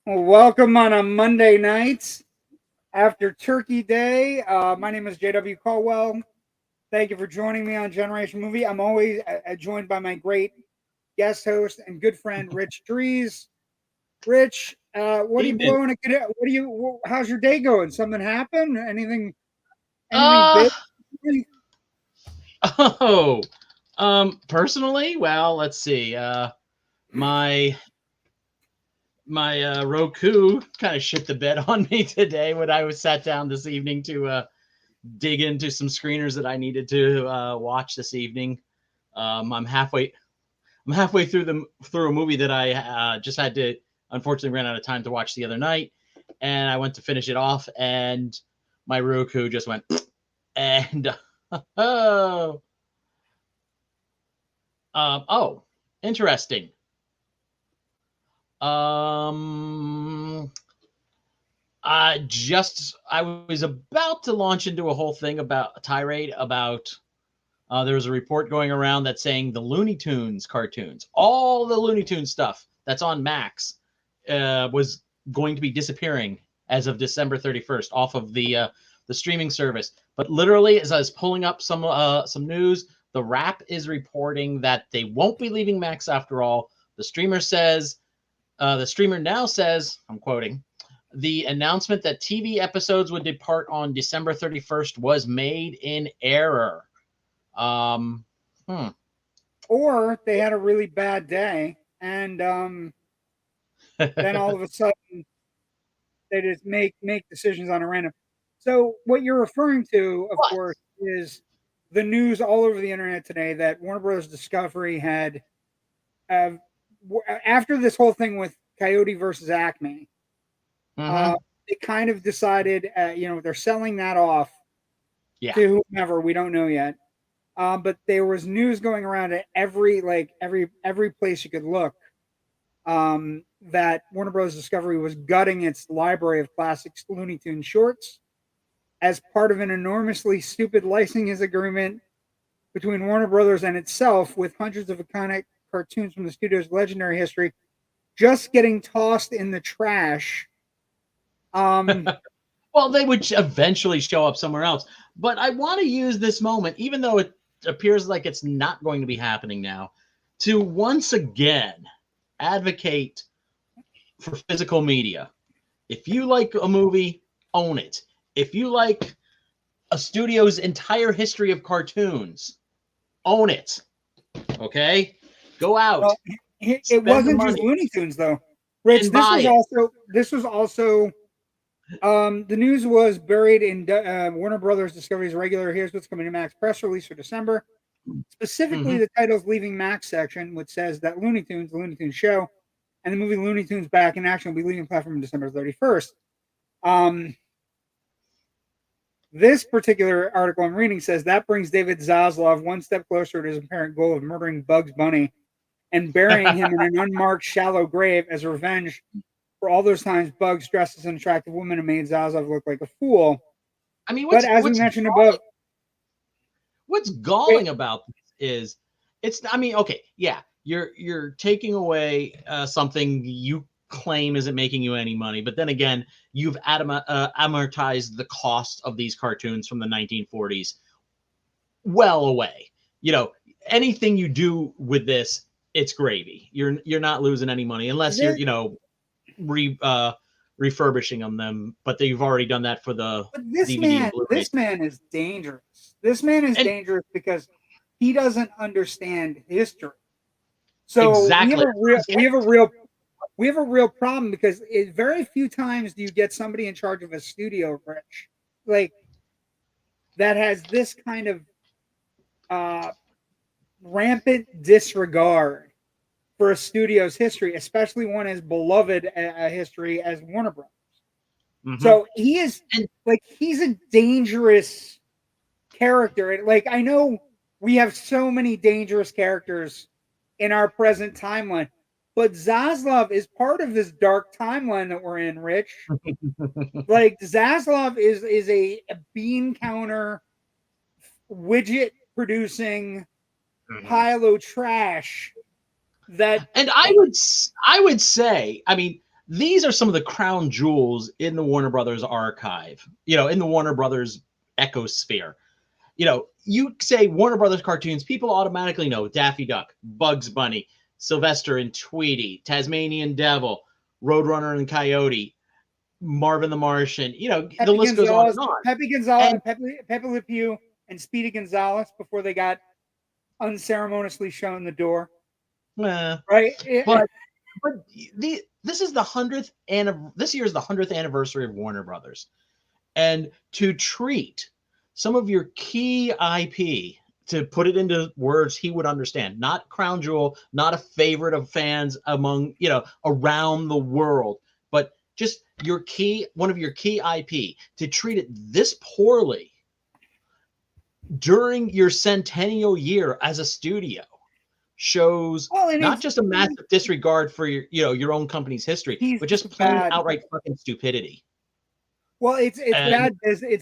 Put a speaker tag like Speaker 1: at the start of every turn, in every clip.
Speaker 1: Welcome on a Monday night after Turkey Day. My name is JW Colwell. Thank you for joining me on Generation Movie. I'm always joined by my great guest host and good friend, Rich Drees. Rich, what are you blowing? How's your day going? Something happened? Anything big?
Speaker 2: Personally, well, let's see. My Roku kind of shit the bed on me today when I was sat down this evening to dig into some screeners that I needed to watch this evening. I'm halfway through a movie that I just had to, unfortunately, ran out of time to watch the other night, and I went to finish it off, and my Roku just went and oh, interesting. I was about to launch into a whole thing about a tirade about there was a report going around that's saying the Looney Tunes cartoons, all the Looney Tunes stuff that's on Max was going to be disappearing as of December 31st off of the streaming service. But literally, as I was pulling up some news, the Wrap is reporting that they won't be leaving Max after all. The streamer now says, I'm quoting, the announcement that TV episodes would depart on December 31st was made in error. Or
Speaker 1: they had a really bad day, and then all of a sudden they just make decisions on a random. So what you're referring to, of course, is the news all over the internet today that Warner Bros. Discovery had, after this whole thing with Coyote versus Acme, they kind of decided, they're selling that off to whomever, we don't know yet. But there was news going around at every place you could look, that Warner Bros. Discovery was gutting its library of classic Looney Tunes shorts as part of an enormously stupid licensing agreement between Warner Brothers and itself, with hundreds of iconic cartoons from the studio's legendary history just getting tossed in the trash.
Speaker 2: Well, they would eventually show up somewhere else. But I want to use this moment, even though it appears like it's not going to be happening now, to once again advocate for physical media. If you like a movie, own it. If you like a studio's entire history of cartoons, own it. Okay? Go out.
Speaker 1: Well, it wasn't just Looney Tunes, though. Rich, this was also the news was buried in Warner Brothers Discovery's regular Here's What's Coming to Max press release for December. Specifically, the title's Leaving Max section, which says that Looney Tunes, the Looney Tunes show, and the movie Looney Tunes Back in Action will be leaving the platform on December 31st. This particular article I'm reading says that brings David Zaslav one step closer to his apparent goal of murdering Bugs Bunny and burying him in an unmarked, shallow grave as revenge for all those times Bugs dressed as an attractive woman and made Zaslav look like a fool.
Speaker 2: I mean,
Speaker 1: but as we mentioned above,
Speaker 2: what's galling about this is it's. I mean, okay, yeah, you're taking away something you claim isn't making you any money, but then again, you've amortized the cost of these cartoons from the 1940s well away. You know, anything you do with this, it's gravy. You're not losing any money unless you're, you know, refurbishing them. But you've already done that for the DVD.
Speaker 1: This man is dangerous. This man is dangerous because he doesn't understand history. So exactly. we have a real problem because very few times do you get somebody in charge of a studio, Rich, like that has this kind of rampant disregard for a studio's history, especially one as beloved a history as Warner Brothers. Mm-hmm. So he's a dangerous character. And like, I know we have so many dangerous characters in our present timeline, but Zaslav is part of this dark timeline that we're in, Rich. Like Zaslav is a bean counter, widget producing pile of trash that.
Speaker 2: And I would say, I mean, these are some of the crown jewels in the Warner Brothers archive, you know, in the Warner Brothers ecosphere. You know, you say Warner Brothers cartoons, people automatically know Daffy Duck, Bugs Bunny, Sylvester and Tweety, Tasmanian Devil, Roadrunner and Coyote, Marvin the Martian. You know,
Speaker 1: Pepe
Speaker 2: the list
Speaker 1: Gonzalez,
Speaker 2: goes on and on.
Speaker 1: Pepe Gonzalez, Pepe Le Pew, and Speedy Gonzalez before they got unceremoniously shown the door. Right?
Speaker 2: But this is the 100th this year is the 100th anniversary of Warner Brothers. And to treat some of your key IP, to put it into words he would understand, not crown jewel, not a favorite of fans among, you know, around the world, but just one of your key IP, to treat it this poorly during your centennial year as a studio shows not just a massive disregard for your own company's history, but just plain outright fucking stupidity.
Speaker 1: Well, it's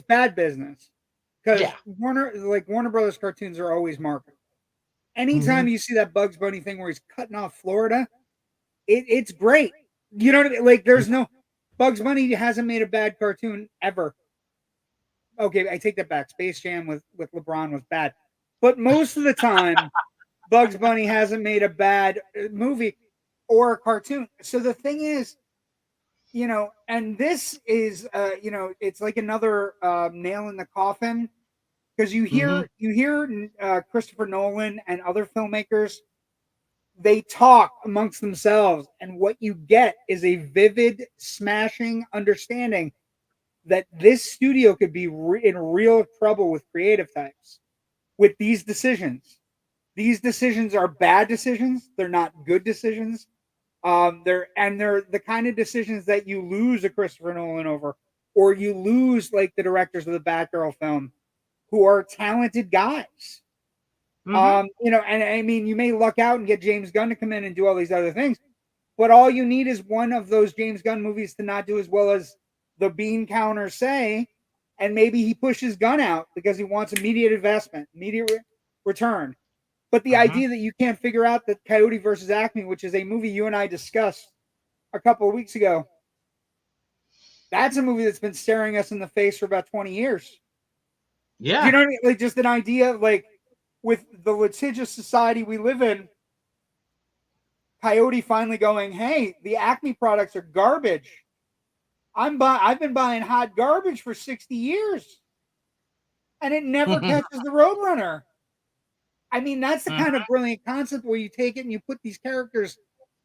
Speaker 1: bad business because Warner Brothers cartoons are always marketable. Anytime you see that Bugs Bunny thing where he's cutting off Florida, it's great. You know what I mean? Like there's no Bugs Bunny hasn't made a bad cartoon ever. Okay, I take that back. Space Jam with LeBron was bad, but most of the time, Bugs Bunny hasn't made a bad movie or a cartoon. So the thing is, you know, and this is, you know, it's like another nail in the coffin because you hear Christopher Nolan and other filmmakers, they talk amongst themselves, and what you get is a vivid, smashing understanding that this studio could be in real trouble with creative types with these decisions. These decisions are bad decisions. They're not good decisions. They're the kind of decisions that you lose a Christopher Nolan over, or you lose like the directors of the Batgirl film, who are talented guys. You know, and I mean, you may luck out and get James Gunn to come in and do all these other things, but all you need is one of those James Gunn movies to not do as well as the bean counters say, and maybe he pushes Gunn out because he wants immediate investment, immediate return. But the idea that you can't figure out that Coyote versus Acme, which is a movie you and I discussed a couple of weeks ago, that's a movie that's been staring us in the face for about 20 years.
Speaker 2: Yeah.
Speaker 1: You know what I mean? Like just an idea of like with the litigious society we live in, Coyote finally going, hey, the Acme products are garbage. I've been buying hot garbage for 60 years. And it never catches the Roadrunner. I mean, that's the kind of brilliant concept where you take it and you put these characters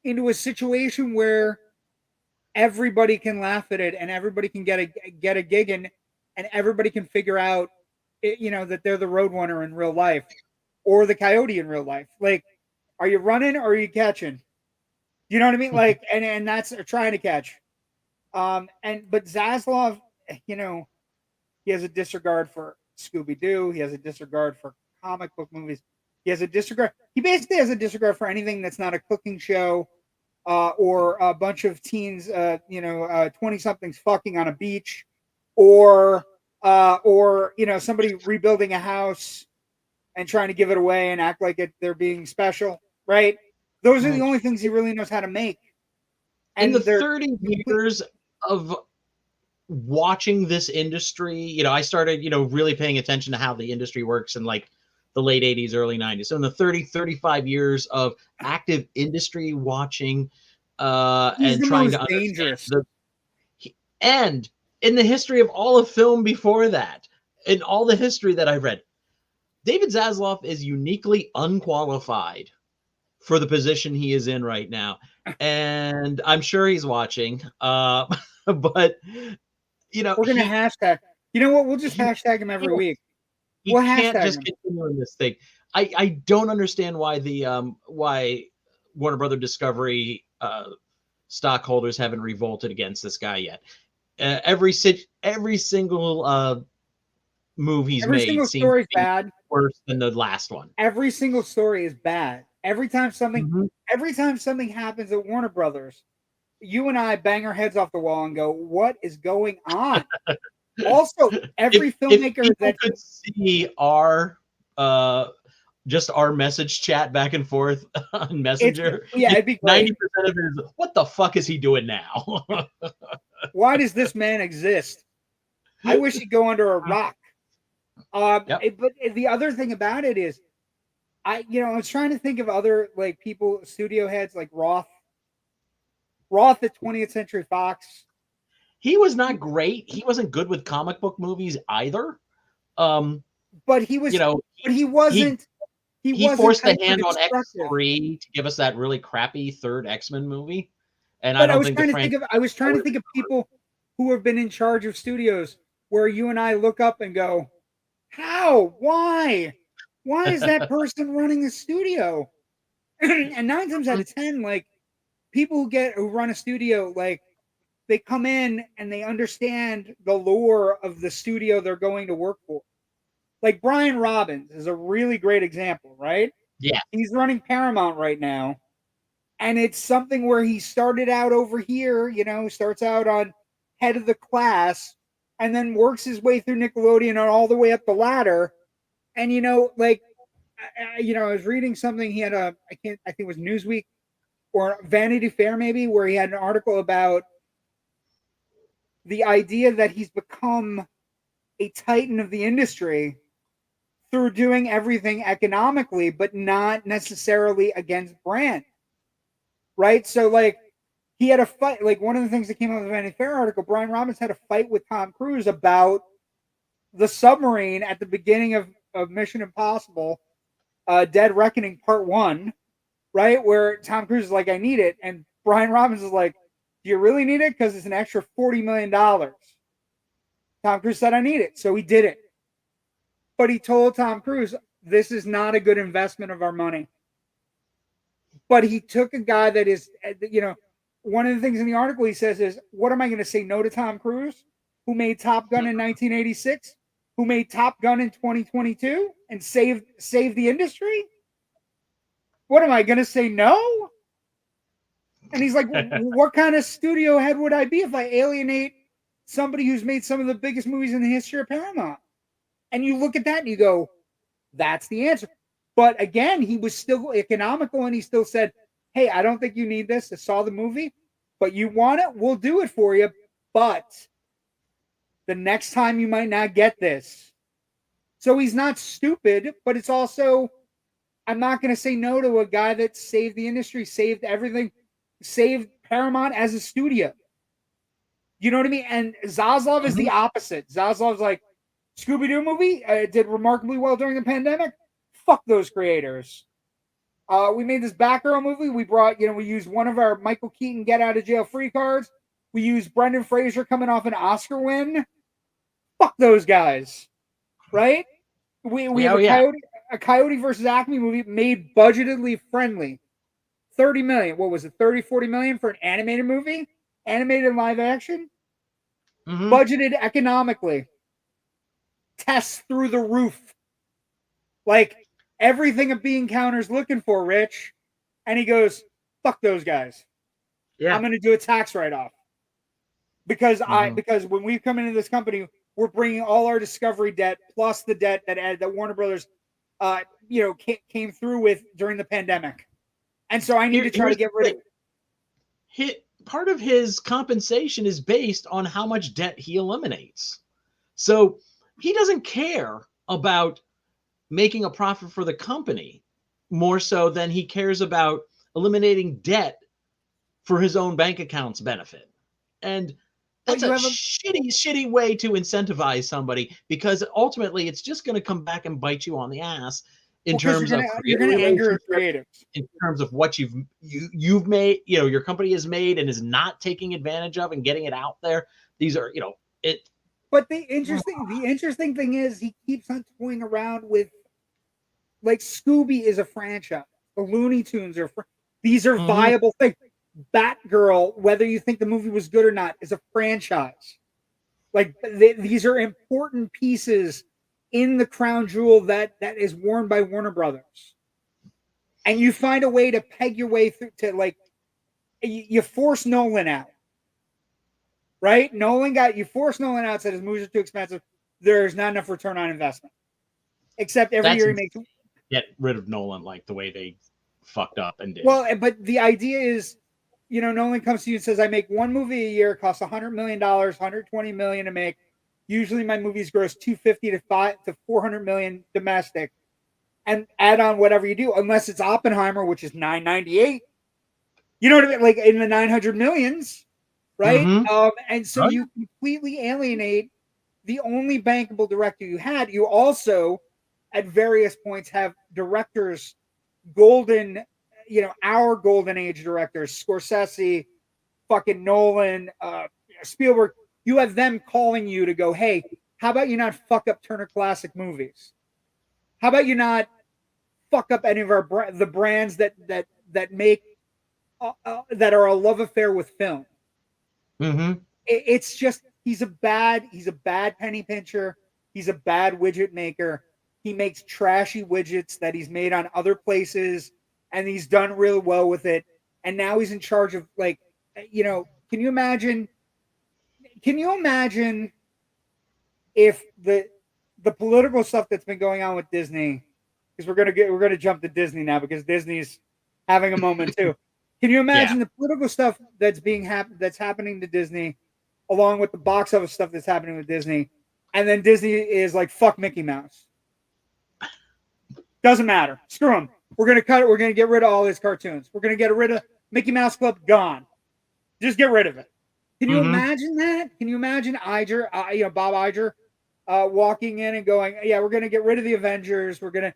Speaker 1: into a situation where everybody can laugh at it and everybody can get a gig and everybody can figure out, you know, that they're the Roadrunner in real life or the Coyote in real life. Like, are you running or are you catching? You know what I mean? Like, and that's trying to catch. But Zaslav, you know, he has a disregard for Scooby-Doo. He has a disregard for comic book movies. He basically has a disregard for anything that's not a cooking show, or a bunch of teens, 20-somethings fucking on a beach, or somebody rebuilding a house and trying to give it away and act like they're being special, right? Those are the only things he really knows how to make.
Speaker 2: And in the 30 years of watching this industry, I started, really paying attention to how the industry works in like the late 80s, early 90s. So in the 35 years of active industry watching and trying to understand
Speaker 1: dangerous.
Speaker 2: And in the history of all of film before that, in all the history that I've read, David Zaslav is uniquely unqualified for the position he is in right now. And I'm sure he's watching. But,
Speaker 1: we're going to hashtag. You know what? We'll just hashtag him every week.
Speaker 2: We'll can't just continue in this thing. I don't understand why why Warner Brother Discovery stockholders haven't revolted against this guy yet. Every single move he's made seems to be
Speaker 1: bad,
Speaker 2: worse than the last one.
Speaker 1: Every single story is bad. Every time something happens at Warner Brothers, you and I bang our heads off the wall and go, "What is going on?" Also, every filmmaker
Speaker 2: that could see our just our message chat back and forth on Messenger,
Speaker 1: it'd be great.
Speaker 2: 90% of it is, what the fuck is he doing now?
Speaker 1: Why does this man exist? I wish he'd go under a rock. But the other thing about it is, I was trying to think of other like people, studio heads like Roth at 20th Century Fox.
Speaker 2: He was not great. He wasn't good with comic book movies either.
Speaker 1: But he was, but he wasn't.
Speaker 2: He forced the hand on X3 to give us that really crappy third X-Men movie. And I was trying
Speaker 1: to think of people who have been in charge of studios where you and I look up and go, how? Why is that person running the studio? And 9 times out of 10, like people who run a studio, like they come in and they understand the lore of the studio they're going to work for. Like Brian Robbins is a really great example, right?
Speaker 2: Yeah.
Speaker 1: He's running Paramount right now. And it's something where he started out over here, starts out on head of the class and then works his way through Nickelodeon and all the way up the ladder. And, I was reading something. He had I think it was Newsweek or Vanity Fair maybe, where he had an article about the idea that he's become a titan of the industry through doing everything economically, but not necessarily against brand. Right? So, like, he had a fight. Like, one of the things that came out of the Vanity Fair article, Brian Robbins had a fight with Tom Cruise about the submarine at the beginning of Mission Impossible, Dead Reckoning Part 1, right? Where Tom Cruise is like, I need it. And Brian Robbins is like, do you really need it? Because it's an extra $40 million. Tom Cruise said, I need it. So he did it. But he told Tom Cruise, this is not a good investment of our money. But he took a guy that is, one of the things in the article he says is, what am I going to say no to Tom Cruise, who made Top Gun in 1986, who made Top Gun in 2022 and saved the industry? What am I going to say no? And he's like, what kind of studio head would I be if I alienate somebody who's made some of the biggest movies in the history of Paramount? And you look at that and you go, that's the answer. But again, he was still economical and he still said, hey, I don't think you need this. I saw the movie, but you want it? We'll do it for you. But the next time you might not get this. So he's not stupid, but it's also, I'm not going to say no to a guy that saved the industry, saved everything, saved Paramount as a studio. You know what I mean? And Zaslav is the opposite. Zaslav's like, Scooby-Doo movie did remarkably well during the pandemic. Fuck those creators. We made this Batgirl movie. We brought, we used one of our Michael Keaton get out of jail free cards. We used Brendan Fraser coming off an Oscar win. Fuck those guys. Right? We have a Coyote versus Acme movie made budgetedly friendly. 30 million. What was it? 30, 40 million for an animated movie? Animated live action? Budgeted economically. Tests through the roof. Like everything a bean counter's looking for, Rich. And he goes, fuck those guys. I'm going to do a tax write-off because because when we come into this company, we're bringing all our Discovery debt plus the debt that Warner Brothers, came through with during the pandemic, and so I need to try to get rid of
Speaker 2: it. Part of his compensation is based on how much debt he eliminates. So he doesn't care about making a profit for the company more so than he cares about eliminating debt for his own bank account's benefit. And that's a shitty way to incentivize somebody, because ultimately it's just going to come back and bite you on the ass in terms of
Speaker 1: you're going to anger creatives,
Speaker 2: in terms of what you've made, your company has made and is not taking advantage of and getting it out there. These are, it.
Speaker 1: But the interesting thing is he keeps on toying around with, like, Scooby is a franchise. The Looney Tunes these are viable things. Batgirl, whether you think the movie was good or not, is a franchise. Like, these are important pieces in the crown jewel that is worn by Warner Brothers. And you find a way to peg your way through to, like, you force Nolan out. Right? You forced Nolan out, said his movies are too expensive. There's not enough return on investment. Except every year he makes.
Speaker 2: Get rid of Nolan like the way they fucked up and did.
Speaker 1: Well, but the idea is, Nolan comes to you and says, I make one movie a year, costs $100 million, $120 million to make. Usually my movies gross $250 to $400 million domestic, and add on whatever you do, unless it's Oppenheimer, which is $998. You know what I mean? Like in the 900 millions, right? And so you completely alienate the only bankable director you had. You also, at various points, have directors, our golden age directors, Scorsese, fucking Nolan, Spielberg. You have them calling you to go, hey, how about you not fuck up Turner Classic Movies? How about you not fuck up any of the brands that make that are a love affair with film? It's just he's a bad penny pincher. He's a bad widget maker. He makes trashy widgets that he's made on other places, and he's done really well with it. And now he's in charge of, like, can you imagine if the political stuff that's been going on with Disney, because we're gonna jump to Disney now because Disney's having a moment too. Can you imagine the political stuff that's happening to Disney, along with the box office stuff that's happening with Disney, and then Disney is like, fuck Mickey Mouse. Doesn't matter. Screw them. We're going to cut it. We're going to get rid of all his cartoons. We're going to get rid of Mickey Mouse Club. Gone. Just get rid of it. Can you imagine that? Can you imagine Iger, Bob Iger, walking in and going, yeah, we're going to get rid of the Avengers. We're going to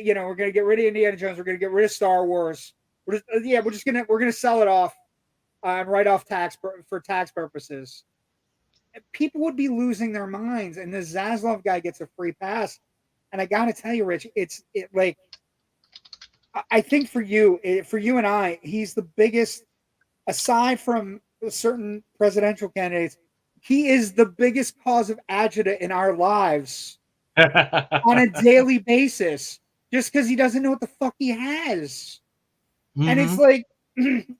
Speaker 1: get rid of Indiana Jones. We're going to get rid of Star Wars. We're going to sell it off and write off for tax purposes. People would be losing their minds, and the Zaslav guy gets a free pass. And I got to tell you, Rich, I think for you and I, he's the biggest, aside from certain presidential candidates, he is the biggest cause of agita in our lives on a daily basis, just because he doesn't know what the fuck he has. And it's like,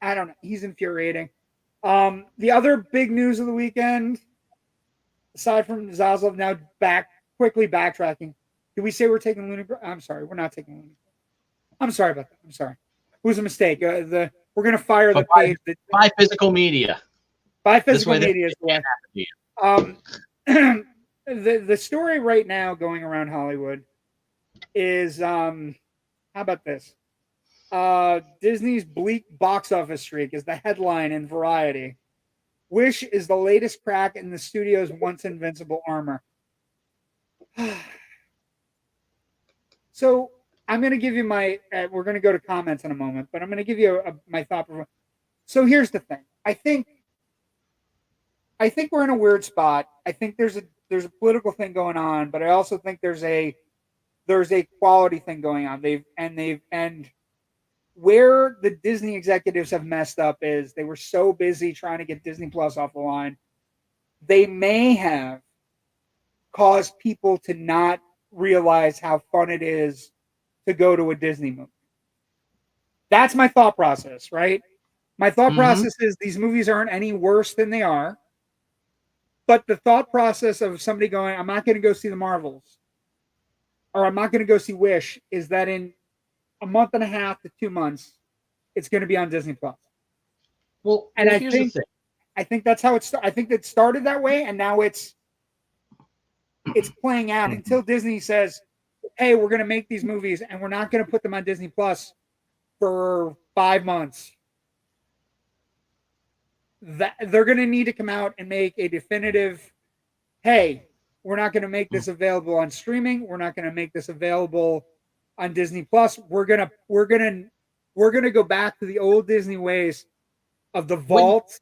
Speaker 1: I don't know, he's infuriating. The other big news of the weekend, aside from Zaslav, now quickly backtracking. Did we say we're taking Looney? I'm sorry, we're not taking Looney. I'm sorry about that. I'm sorry. It was a mistake. We're going to fire the page.
Speaker 2: By physical media.
Speaker 1: By physical media is the way. The story right now going around Hollywood is, how about this? Disney's bleak box office streak is the headline in Variety. Wish is the latest crack in the studio's once invincible armor. So I'm going to give you we're going to go to comments in a moment, but I'm going to give you my thought. So here's the thing. I think we're in a weird spot. I think there's a political thing going on, but I also think there's a quality thing going on. And where the Disney executives have messed up is they were so busy trying to get Disney Plus off the line. They may have caused people to not realize how fun it is to go to a Disney movie. That's my thought process, right? My thought process is these movies aren't any worse than they are. But the thought process of somebody going, I'm not going to go see the Marvels, or I'm not going to go see Wish, is that in a month and a half to 2 months, it's going to be on Disney Plus.
Speaker 2: Well,
Speaker 1: and
Speaker 2: here's the thing.
Speaker 1: I think that's how it started. I think it started that way, and now it's playing out until Disney says, hey, we're going to make these movies, and we're not going to put them on Disney Plus for 5 months. That they're going to need to come out and make a definitive, hey, we're not going to make this available on streaming. We're not going to make this available on Disney Plus. We're going to go back to the old Disney ways of the vault.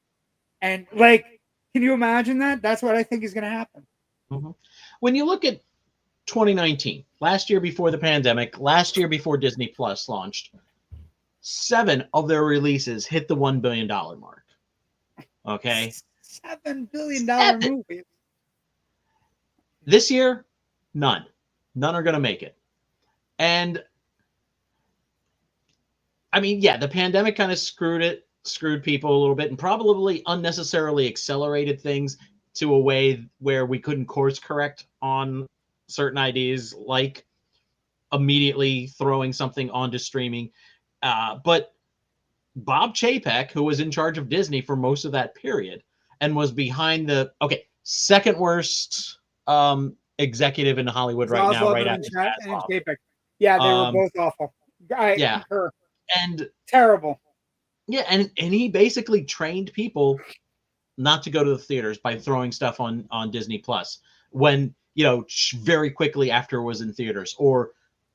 Speaker 1: And like, can you imagine that? That's what I think is going to happen.
Speaker 2: When you look at 2019, last year before the pandemic, last year before Disney Plus launched, 7 of their releases hit the $1 billion mark. Okay.
Speaker 1: $7 billion movies.
Speaker 2: This year, none. None are going to make it. And I mean, yeah, the pandemic kind of screwed people a little bit, and probably unnecessarily accelerated things to a way where we couldn't course correct on certain ideas, like immediately throwing something onto streaming. But Bob Chapek, who was in charge of Disney for most of that period and was behind the second worst executive in Hollywood right now, right after
Speaker 1: Chapek. Yeah, they were both awful. Concur.
Speaker 2: And
Speaker 1: terrible.
Speaker 2: Yeah, and he basically trained people not to go to the theaters by throwing stuff on Disney Plus when, very quickly after it was in theaters, or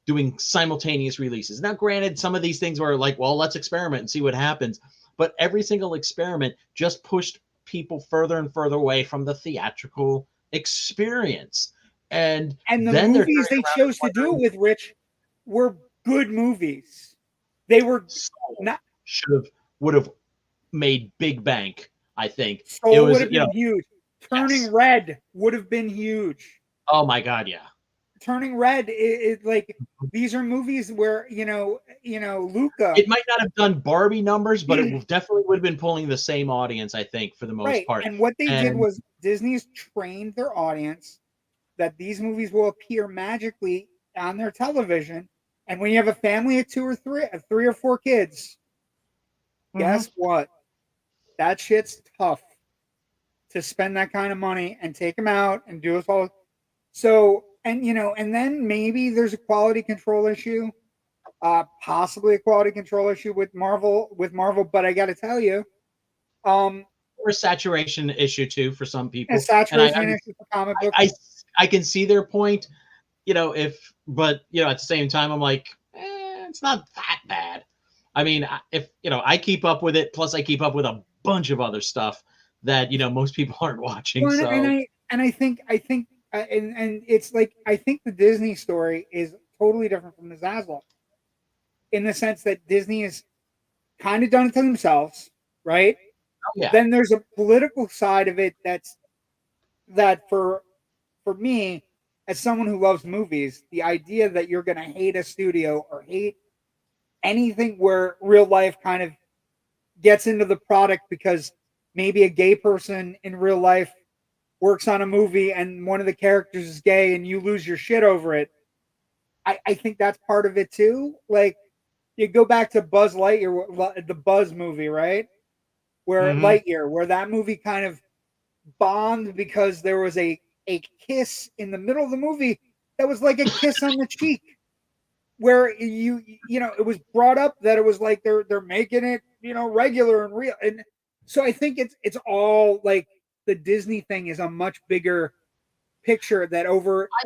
Speaker 2: doing simultaneous releases. Now, granted, some of these things were like, well, let's experiment and see what happens. But every single experiment just pushed people further and further away from the theatrical experience. And
Speaker 1: the movies they chose to do it with, Rich, were good movies. They were not
Speaker 2: would have made big bank, I think.
Speaker 1: It would have been huge. Turning Red would have been huge.
Speaker 2: Oh my God, yeah.
Speaker 1: Turning Red is like, these are movies where Luca.
Speaker 2: It might not have done Barbie numbers, but it definitely would have been pulling the same audience, I think, for the most part.
Speaker 1: And what they did was Disney's trained their audience that these movies will appear magically on their television. And when you have a family of 2 or 3, 3 or 4 kids, guess what? That shit's tough to spend that kind of money and take them out and do it all. So, and then maybe there's a quality control issue, possibly a quality control issue with Marvel. But I got to tell you,
Speaker 2: or a saturation issue too for some people.
Speaker 1: A saturation issue for comic books.
Speaker 2: I can see their point, but at the same time, I'm like, it's not that bad. I mean, if I keep up with it, plus I keep up with a bunch of other stuff that most people aren't watching.
Speaker 1: Well,
Speaker 2: so
Speaker 1: I think it's like, I think the Disney story is totally different from the Zaslav, in the sense that Disney has kind of done it to themselves, right?
Speaker 2: Oh, yeah.
Speaker 1: Then there's a political side of it that for me, as someone who loves movies, the idea that you're going to hate a studio or hate anything where real life kind of gets into the product because maybe a gay person in real life works on a movie and one of the characters is gay and you lose your shit over it. I think that's part of it too. Like, you go back to Buzz Lightyear, the Buzz movie, right? Where Lightyear, where that movie kind of bombed because there was a kiss in the middle of the movie that was like a kiss on the cheek, where it was brought up that it was like they're making it regular and real. And so I think it's all like, the Disney thing is a much bigger picture that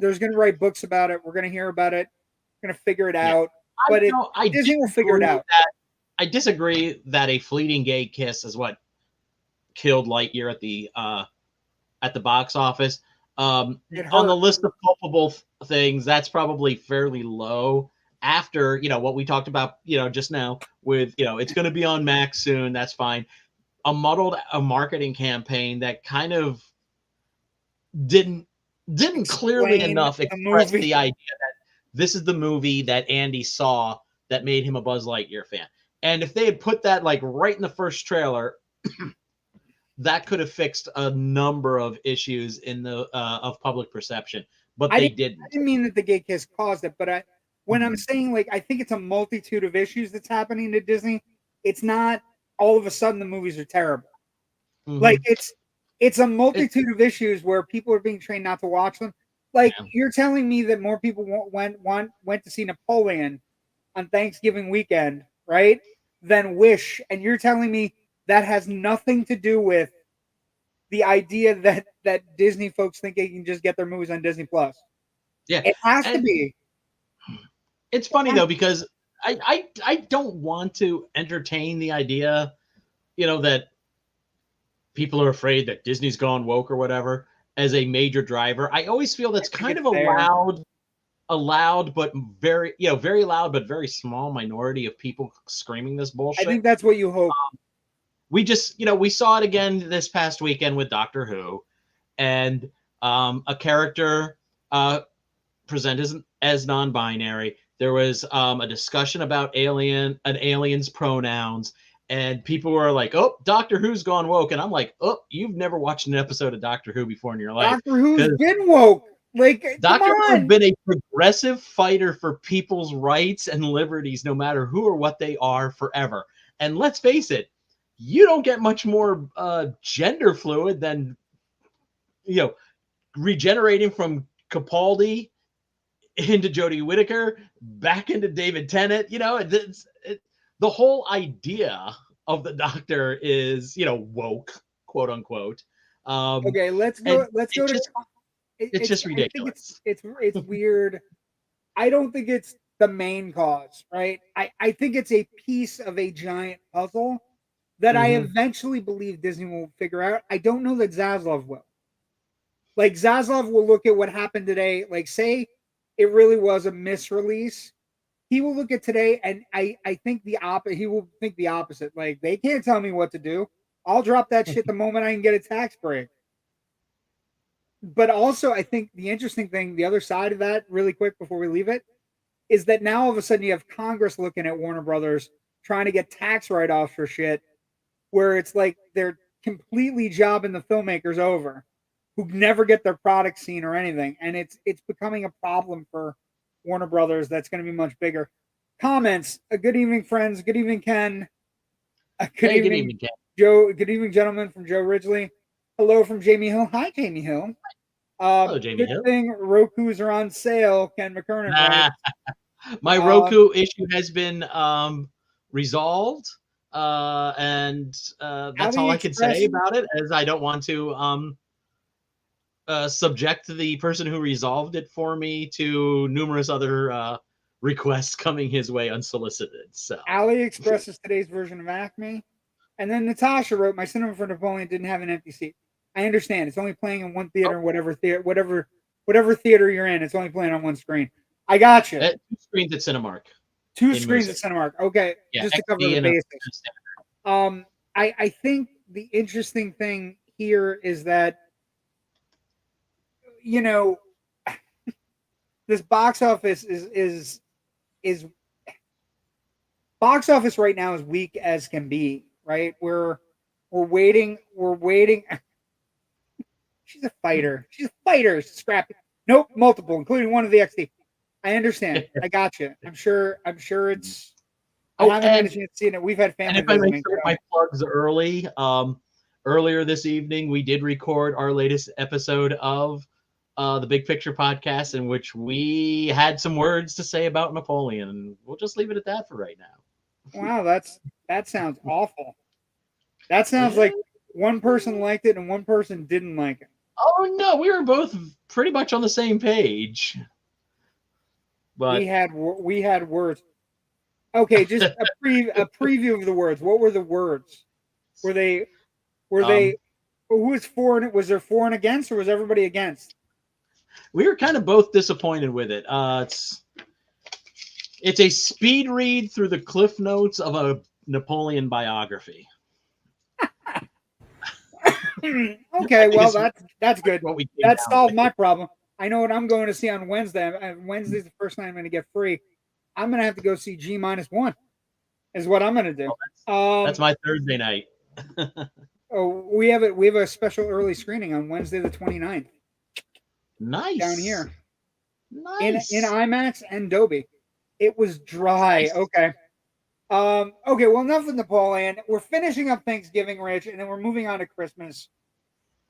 Speaker 1: there's going to write books about it. We're going to hear about it. We're going to figure it out. But Disney will figure it out.
Speaker 2: I disagree that a fleeting gay kiss is what killed Lightyear at the box office. On the list of culpable things, that's probably fairly low. After what we talked about just now with it's going to be on Max soon, that's fine. A marketing campaign that kind of didn't clearly enough express the idea that this is the movie that Andy saw that made him a Buzz Lightyear fan. And if they had put that like right in the first trailer, that could have fixed a number of issues in the of public perception. But they didn't.
Speaker 1: I didn't mean that the gay kiss caused it, but when I'm saying, like, I think it's a multitude of issues that's happening to Disney. It's not all of a sudden the movies are terrible. Like, it's a multitude of issues where people are being trained not to watch them. Like, you're telling me that more people went to see Napoleon on Thanksgiving weekend, right, than Wish, and you're telling me that has nothing to do with the idea that Disney folks think they can just get their movies on Disney Plus.
Speaker 2: Yeah,
Speaker 1: it has to be.
Speaker 2: It's funny though, because I don't want to entertain the idea, that people are afraid that Disney's gone woke or whatever as a major driver. I always feel that's kind of a loud but very loud but very small minority of people screaming this bullshit.
Speaker 1: I think that's what you hope.
Speaker 2: We just, we saw it again this past weekend with Doctor Who, and a character presented as non-binary. There was a discussion about an alien's pronouns, and people were like, "Oh, Doctor Who's gone woke," and I'm like, "Oh, you've never watched an episode of Doctor Who before in your life."
Speaker 1: Doctor Who's been woke. Like,
Speaker 2: Doctor Who's been a progressive fighter for people's rights and liberties, no matter who or what they are, forever. And let's face it, you don't get much more gender fluid than, regenerating from Capaldi into Jodie Whittaker, back into David Tennant. The whole idea of the Doctor is, woke, quote unquote.
Speaker 1: Okay, let's go.
Speaker 2: It's just ridiculous.
Speaker 1: It's weird. I don't think it's the main cause, right? I think it's a piece of a giant puzzle that I eventually believe Disney will figure out. I don't know that Zaslav will. Like, Zaslav will look at what happened today, like, say it really was a misrelease. He will look at today, and I think he will think the opposite. Like, they can't tell me what to do. I'll drop that shit the moment I can get a tax break. But also, I think the interesting thing, the other side of that, really quick before we leave it, is that now all of a sudden you have Congress looking at Warner Brothers trying to get tax write-offs for shit, where it's like they're completely jobbing the filmmakers over who never get their product seen or anything. And it's becoming a problem for Warner Brothers that's going to be much bigger. Comments. Good evening, friends. Good evening, Ken. Good evening, Ken. Joe. Good evening, gentlemen, from Joe Ridgely. Hello from Jamie Hill. Hi, Jamie Hill.
Speaker 2: Hello, Jamie Hill.
Speaker 1: Good thing Roku's are on sale, Ken McKernan. Right?
Speaker 2: My Roku issue has been resolved. And that's all I can say about it, as I don't want to subject the person who resolved it for me to numerous other requests coming his way unsolicited. So
Speaker 1: AliExpress is today's version of Acme. And then Natasha wrote, "My Cinema for Napoleon didn't have an empty seat." I understand. It's only playing in one theater, whatever theater you're in. It's only playing on one screen. I got you.
Speaker 2: 2 screens at Cinemark.
Speaker 1: 2 screens at Cinemark. Okay, yeah, just to cover the basics. I think the interesting thing here is that, this box office is box office right now is weak as can be. Right? We're waiting. She's a fighter. She's scrappy. Nope, multiple, including one of the XD. I understand. I got you. I'm sure it's. I haven't had a chance to see it. We've had family.
Speaker 2: And if I make sure my plugs early, earlier this evening we did record our latest episode of the Big Picture podcast, in which we had some words to say about Napoleon. We'll just leave it at that for right now.
Speaker 1: Wow, that sounds awful. That sounds like one person liked it and one person didn't like it.
Speaker 2: Oh no, we were both pretty much on the same page. But
Speaker 1: we had words. Okay, just a preview of the words. What were the words? Were they who was for it? Was there for and against, or was everybody against?
Speaker 2: We were kind of both disappointed with it. It's a speed read through the cliff notes of a Napoleon biography.
Speaker 1: Okay, well that's good. That solved my problem. I know what I'm going to see on Wednesday. Wednesday's the first night I'm going to get free. I'm going to have to go see G-1 as is what I'm gonna do.
Speaker 2: That's my Thursday night.
Speaker 1: Oh, we have a special early screening on Wednesday the 29th.
Speaker 2: Nice.
Speaker 1: Down here.
Speaker 2: Nice.
Speaker 1: In IMAX and Dolby. It was dry.
Speaker 2: Nice.
Speaker 1: Okay. Okay, well, enough of Napoleon. We're finishing up Thanksgiving, Rich, and then we're moving on to Christmas.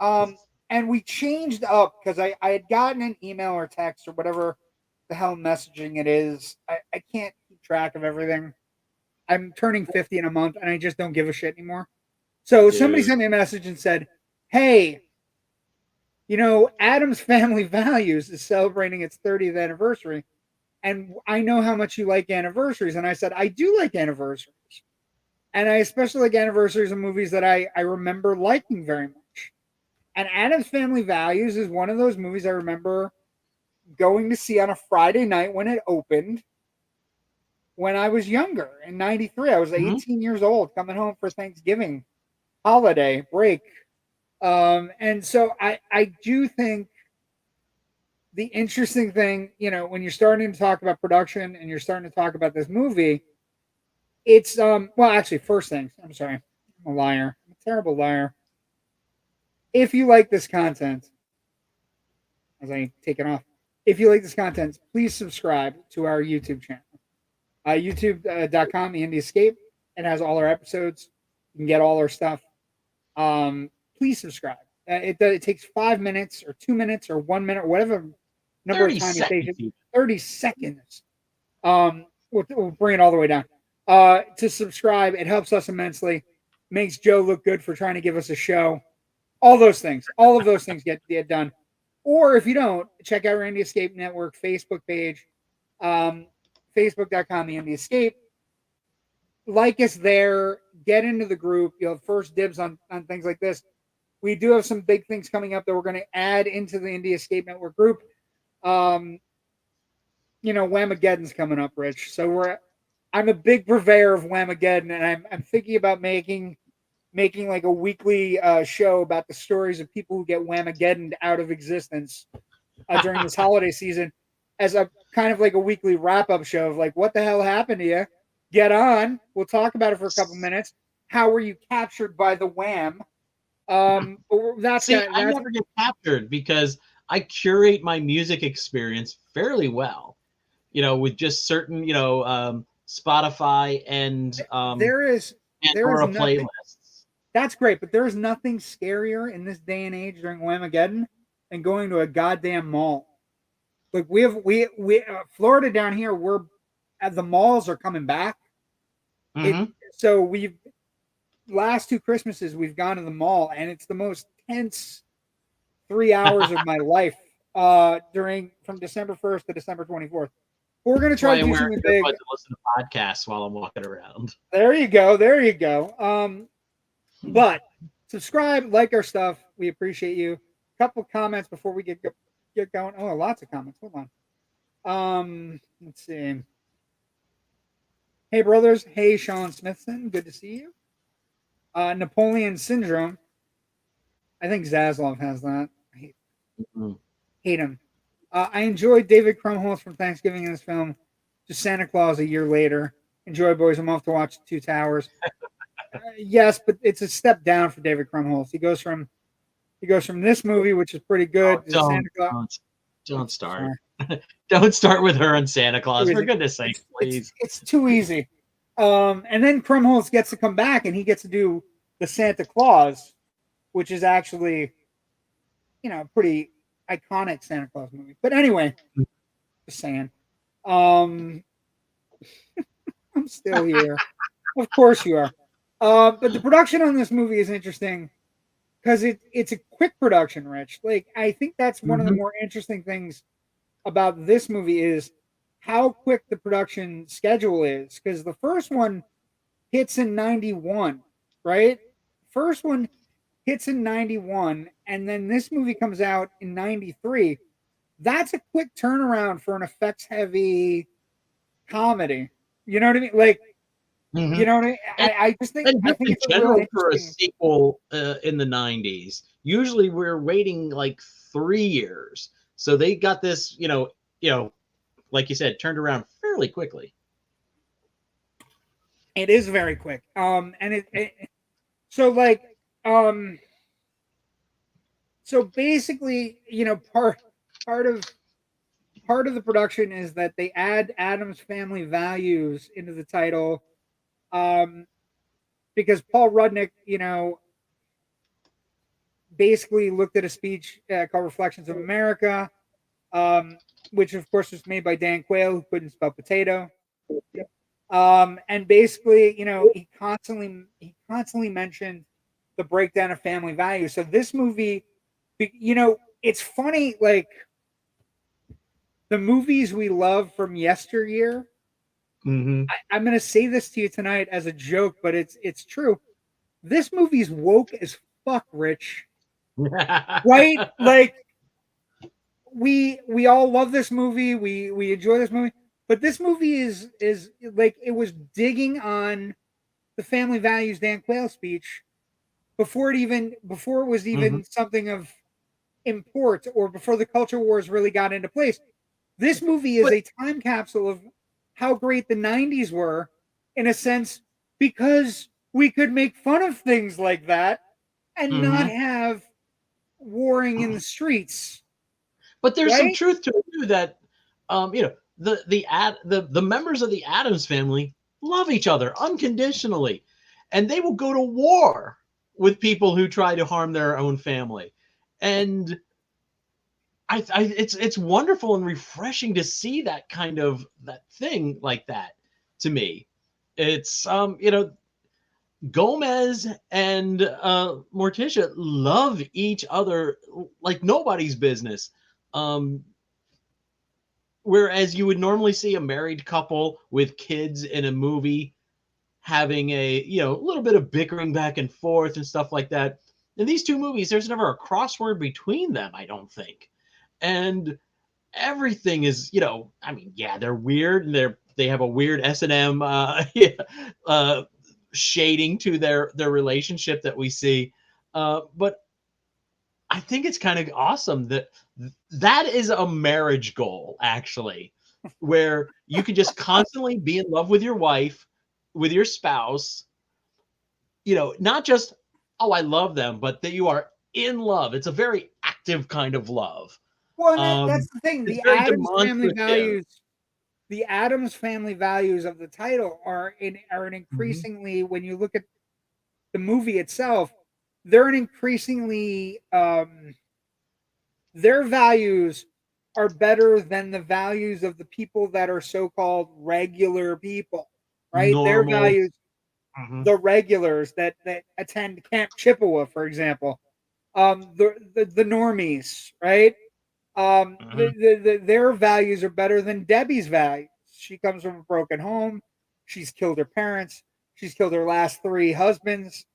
Speaker 1: And we changed up because I had gotten an email or text or whatever the hell messaging it is. I can't keep track of everything. I'm turning 50 in a month, and I just don't give a shit anymore. So somebody sent me a message and said, hey, ADDAMS Family Values is celebrating its 30th anniversary. And I know how much you like anniversaries. And I said, I do like anniversaries. And I especially like anniversaries of movies that I remember liking very much. And ADDAMS Family Values is one of those movies I remember going to see on a Friday night when it opened when I was younger. In 93, I was 18 years old, coming home for Thanksgiving holiday break. And so I do think the interesting thing, when you're starting to talk about production and you're starting to talk about this movie, it's well, actually, first things, I'm sorry, I'm a liar. I'm a terrible liar. If you like this content, as I take it off, if you like this content, please subscribe to our YouTube channel. YouTube.com, The Indie Escape. It has all our episodes. You can get all our stuff. Please subscribe. It takes 5 minutes or 2 minutes or 1 minute, whatever number of time it takes. 30 seconds. We'll bring it all the way down. To subscribe, it helps us immensely. Makes Joe look good for trying to give us a show. All those things. All of those things get done. Or if you don't, check out our Indie Escape Network Facebook page. Facebook.com, The Indie Escape. Like us there. Get into the group. You'll have first dibs on things like this. We do have some big things coming up that we're going to add into the Indie Escape Network group. Whamageddon's coming up, Rich. So I'm a big purveyor of Whamageddon, and I'm thinking about making like a weekly show about the stories of people who get Whamageddoned out of existence during this holiday season, as a kind of like a weekly wrap-up show of like, what the hell happened to you? Get on. We'll talk about it for a couple minutes. How were you captured by the Wham?
Speaker 2: I never get captured because I curate my music experience fairly well, with just certain, Spotify and
Speaker 1: there is
Speaker 2: playlists.
Speaker 1: That's great, but there is nothing scarier in this day and age during Whamageddon than going to a goddamn mall. Like we Florida down here, the malls are coming back. So we've last 2 Christmases we've gone to the mall, and it's the most tense 3 hours of my life from December 1st to December 24th. We're gonna try to do something big.
Speaker 2: To listen to podcasts while I'm walking around.
Speaker 1: There you go. But subscribe, like our stuff. We appreciate you. A couple of comments before we get going. Oh, lots of comments. Hold on. Let's see. Hey, brothers. Hey, Sean Smithson. Good to see you. Napoleon Syndrome. I think Zaslav has that. I hate him. I enjoyed David Krumholtz from Thanksgiving in this film. Just Santa Claus a year later. Enjoy, boys. I'm off to watch Two Towers. Yes, but it's a step down for David Krumholtz. He goes from this movie, which is pretty good, to Santa Claus.
Speaker 2: Don't start. Don't start with her and Santa Claus. For goodness sake, please.
Speaker 1: It's too easy. And then Krumholtz gets to come back, and he gets to do the Santa Claus, which is actually, pretty iconic Santa Claus movie. But anyway, just saying. I'm still here. Of course you are. But the production on this movie is interesting because it's a quick production, Rich. Like, I think that's one of the more interesting things about this movie is how quick the production schedule is. Because the first one hits in 91, right? First one hits in 91, and then this movie comes out in 93. That's a quick turnaround for an effects-heavy comedy. You know what I mean? Like, you know what I mean? I just think it's
Speaker 2: general for a sequel in the 90s. Usually we're waiting like 3 years. So they got this, like you said, turned around fairly quickly.
Speaker 1: It is very quick. And so like, so basically, you know, part of the production is that they add Addams Family Values into the title, because Paul Rudnick, you know, basically looked at a speech called Reflections of America, which of course was made by Dan Quayle, who couldn't spell potato. And basically, you know, he constantly mentioned the breakdown of family values. So this movie, you know, it's funny, like the movies we love from yesteryear. I'm going to say this to you tonight as a joke, but it's true. This movie's woke as fuck, Rich. Right? Like we all love this movie. We enjoy this movie, but this movie is like, it was digging on the family values Dan Quayle speech before it was even something of import, or before the culture wars really got into place. This movie is a time capsule of how great the 90s were, in a sense, because we could make fun of things like that and not have warring in the streets.
Speaker 2: But there's some truth to it too, that you know, the members of the Addams family love each other unconditionally, and they will go to war with people who try to harm their own family. And it's wonderful and refreshing to see that kind of thing like that. To me, it's you know, Gomez and Morticia love each other like nobody's business. Whereas you would normally see a married couple with kids in a movie having a, you know, a little bit of bickering back and forth and stuff like that. In these two movies, there's never a crossword between them, I don't think. And everything is, you know, I mean, yeah, they're weird, and they have a weird S&M shading to their relationship that we see, but I think it's kind of awesome that is a marriage goal, actually, where you can just constantly be in love with your wife, with your spouse, you know, not just, oh, I love them, but that you are in love. It's a very active kind of love.
Speaker 1: Well, that's the thing.
Speaker 2: The
Speaker 1: Addams Family Values of the title are an increasingly, when you look at the movie itself, they're an increasingly their values are better than the values of the people that are so-called regular people, right?
Speaker 2: Normal.
Speaker 1: Their values, the regulars that attend Camp Chippewa, for example, the normies, right? Their values are better than Debbie's values. She comes from a broken home. She's killed her parents. She's killed her last 3 husbands.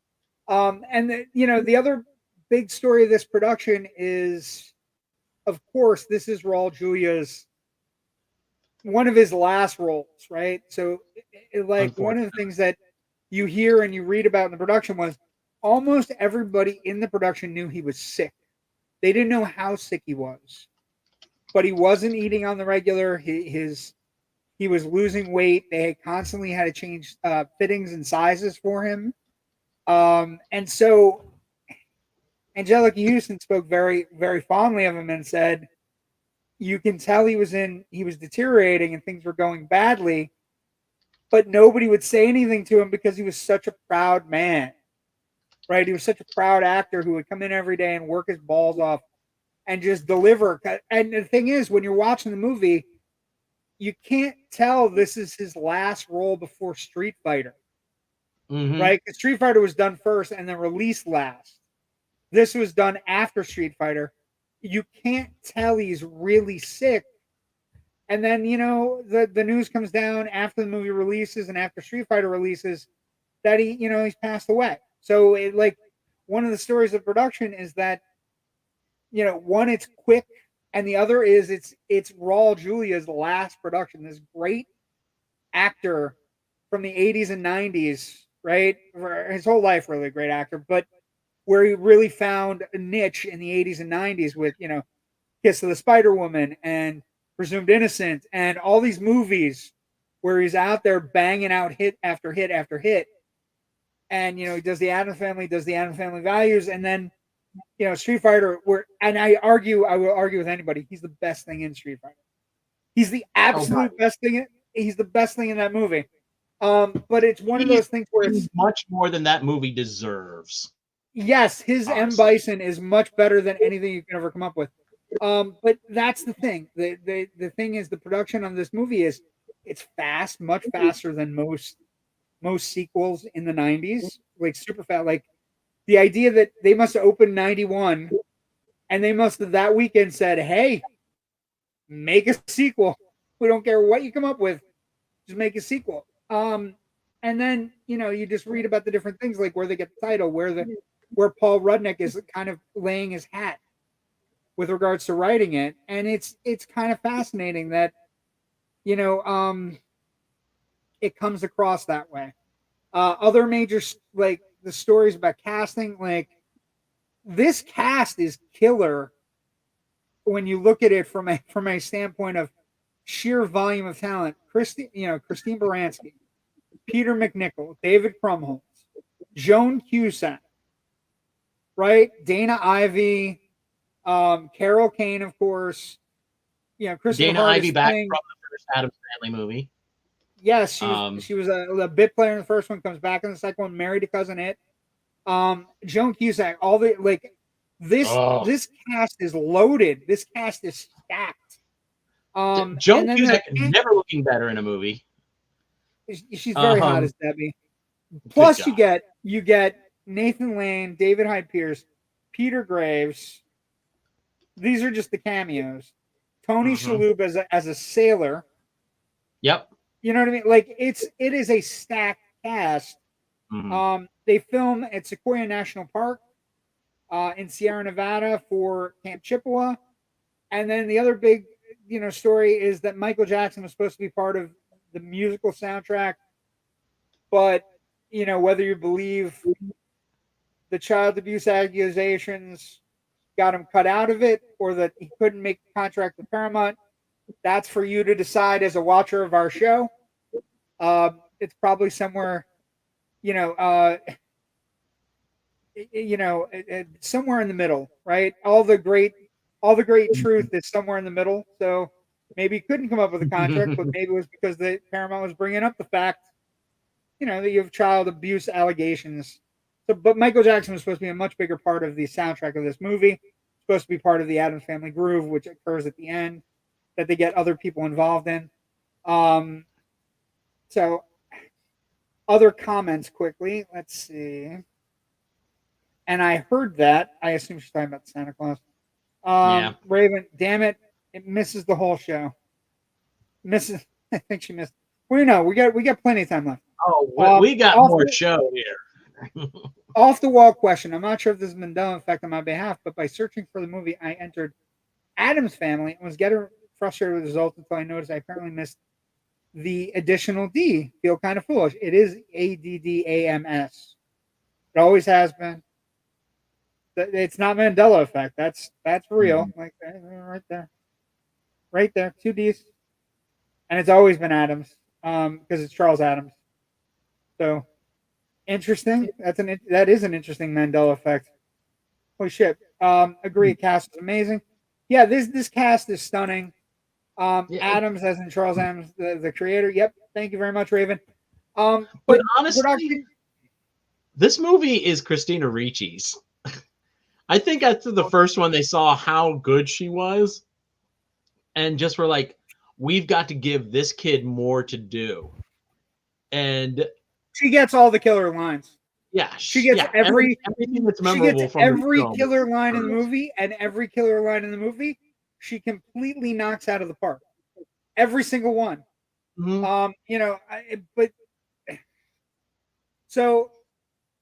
Speaker 1: And you know, the other big story of this production is, of course, this is Raul Julia's one of his last roles, right? So, like, one of the things that you hear and you read about in the production was almost everybody in the production knew he was sick. They didn't know how sick he was, but he wasn't eating on the regular. He was losing weight. They constantly had to change fittings and sizes for him. And so Anjelica Houston spoke very, very fondly of him and said, you can tell he was deteriorating and things were going badly, but nobody would say anything to him because he was such a proud man, right? He was such a proud actor who would come in every day and work his balls off and just deliver. And the thing is, when you're watching the movie, you can't tell this is his last role before Street Fighter, right? Because Street Fighter was done first and then released last. This was done after Street Fighter. You can't tell he's really sick. And then, you know, the news comes down after the movie releases and after Street Fighter releases that he's passed away. So one of the stories of production is that, you know, one, it's quick, and the other is it's Raul Julia's last production. This great actor from the 80s and 90s, right? For his whole life, really a great actor, but where he really found a niche in the 80s and 90s with, you know, Kiss of the Spider Woman and Presumed Innocent and all these movies where he's out there banging out hit after hit after hit. And, he does the Addams Family, does the Addams Family Values, and then, Street Fighter, and I will argue with anybody, he's the best thing in Street Fighter. He's the absolute best thing. He's the best thing in that movie. But it's one of those things where it's
Speaker 2: much more than that movie deserves.
Speaker 1: Yes, his M. Bison is much better than anything you can ever come up with. But that's the thing. The thing is, the production on this movie it's fast, much faster than most sequels in the 90s, like super fast. Like the idea that they must have opened 91 and they must have that weekend said, hey, make a sequel. We don't care what you come up with, just make a sequel. And then, you just read about the different things, like where they get the title, where Paul Rudnick is kind of laying his hat with regards to writing it. And it's kind of fascinating that, it comes across that way. Other major, like the stories about casting, like this cast is killer when you look at it from a standpoint of sheer volume of talent. Christine Baranski, Peter McNichol, David Krumholtz, Joan Cusack, right? Dana Ivey, Carol Kane, of course. Kristen
Speaker 2: Dana
Speaker 1: Hart
Speaker 2: Ivey back from the first Addams Family movie.
Speaker 1: Yes, she was a bit player in the first one, comes back in the second one, married to Cousin It. Joan Cusack, all the this cast is loaded. This cast is stacked.
Speaker 2: Joan Cusack never looking better in a movie.
Speaker 1: She's very hot as Debbie. Plus, you get Nathan Lane, David Hyde Pierce, Peter Graves. These are just the cameos. Tony Shalhoub as a sailor.
Speaker 2: Yep.
Speaker 1: You know what I mean? Like it is a stacked cast. They film at Sequoia National Park in Sierra Nevada for Camp Chippewa. And then the other big, story is that Michael Jackson was supposed to be part of the musical soundtrack. But, whether you believe the child abuse accusations got him cut out of it or that he couldn't make the contract with Paramount, that's for you to decide as a watcher of our show. It's probably somewhere, somewhere in the middle, right? All the great truth is somewhere in the middle. So maybe he couldn't come up with a contract, but maybe it was because the Paramount was bringing up the fact, that you have child abuse allegations. So, but Michael Jackson was supposed to be a much bigger part of the soundtrack of this movie. Supposed to be part of the Addams Family Groove, which occurs at the end, that they get other people involved in. So other comments quickly. Let's see. And I heard that. I assume she's talking about Santa Claus.
Speaker 2: Yeah.
Speaker 1: Raven, damn it. It misses the whole show. I think she missed. Well, we got plenty of time left.
Speaker 2: Oh, we got more show here.
Speaker 1: Off the wall question. I'm not sure if this is Mandela effect on my behalf, but by searching for the movie, I entered Addams Family and was getting frustrated with the results until I noticed I apparently missed the additional D. Feel kind of foolish. It is ADDAMS. It always has been. It's not Mandela effect. That's real. Like right there, 2 D's, and it's always been Addams because it's Charles Addams. So interesting. That is an interesting Mandela effect. Holy shit. Agree. Cast is amazing. Yeah, this cast is stunning. Addams, as in Charles Addams, the creator. Yep. Thank you very much, Raven.
Speaker 2: But honestly, this movie is Christina Ricci's. I think after the first one, they saw how good she was, and just were like, "We've got to give this kid more to do." And
Speaker 1: she gets all the killer lines.
Speaker 2: Yeah,
Speaker 1: she gets everything
Speaker 2: that's memorable from
Speaker 1: every killer line in the movie, and every killer line in the movie, she completely knocks out of the park. Every single one. But so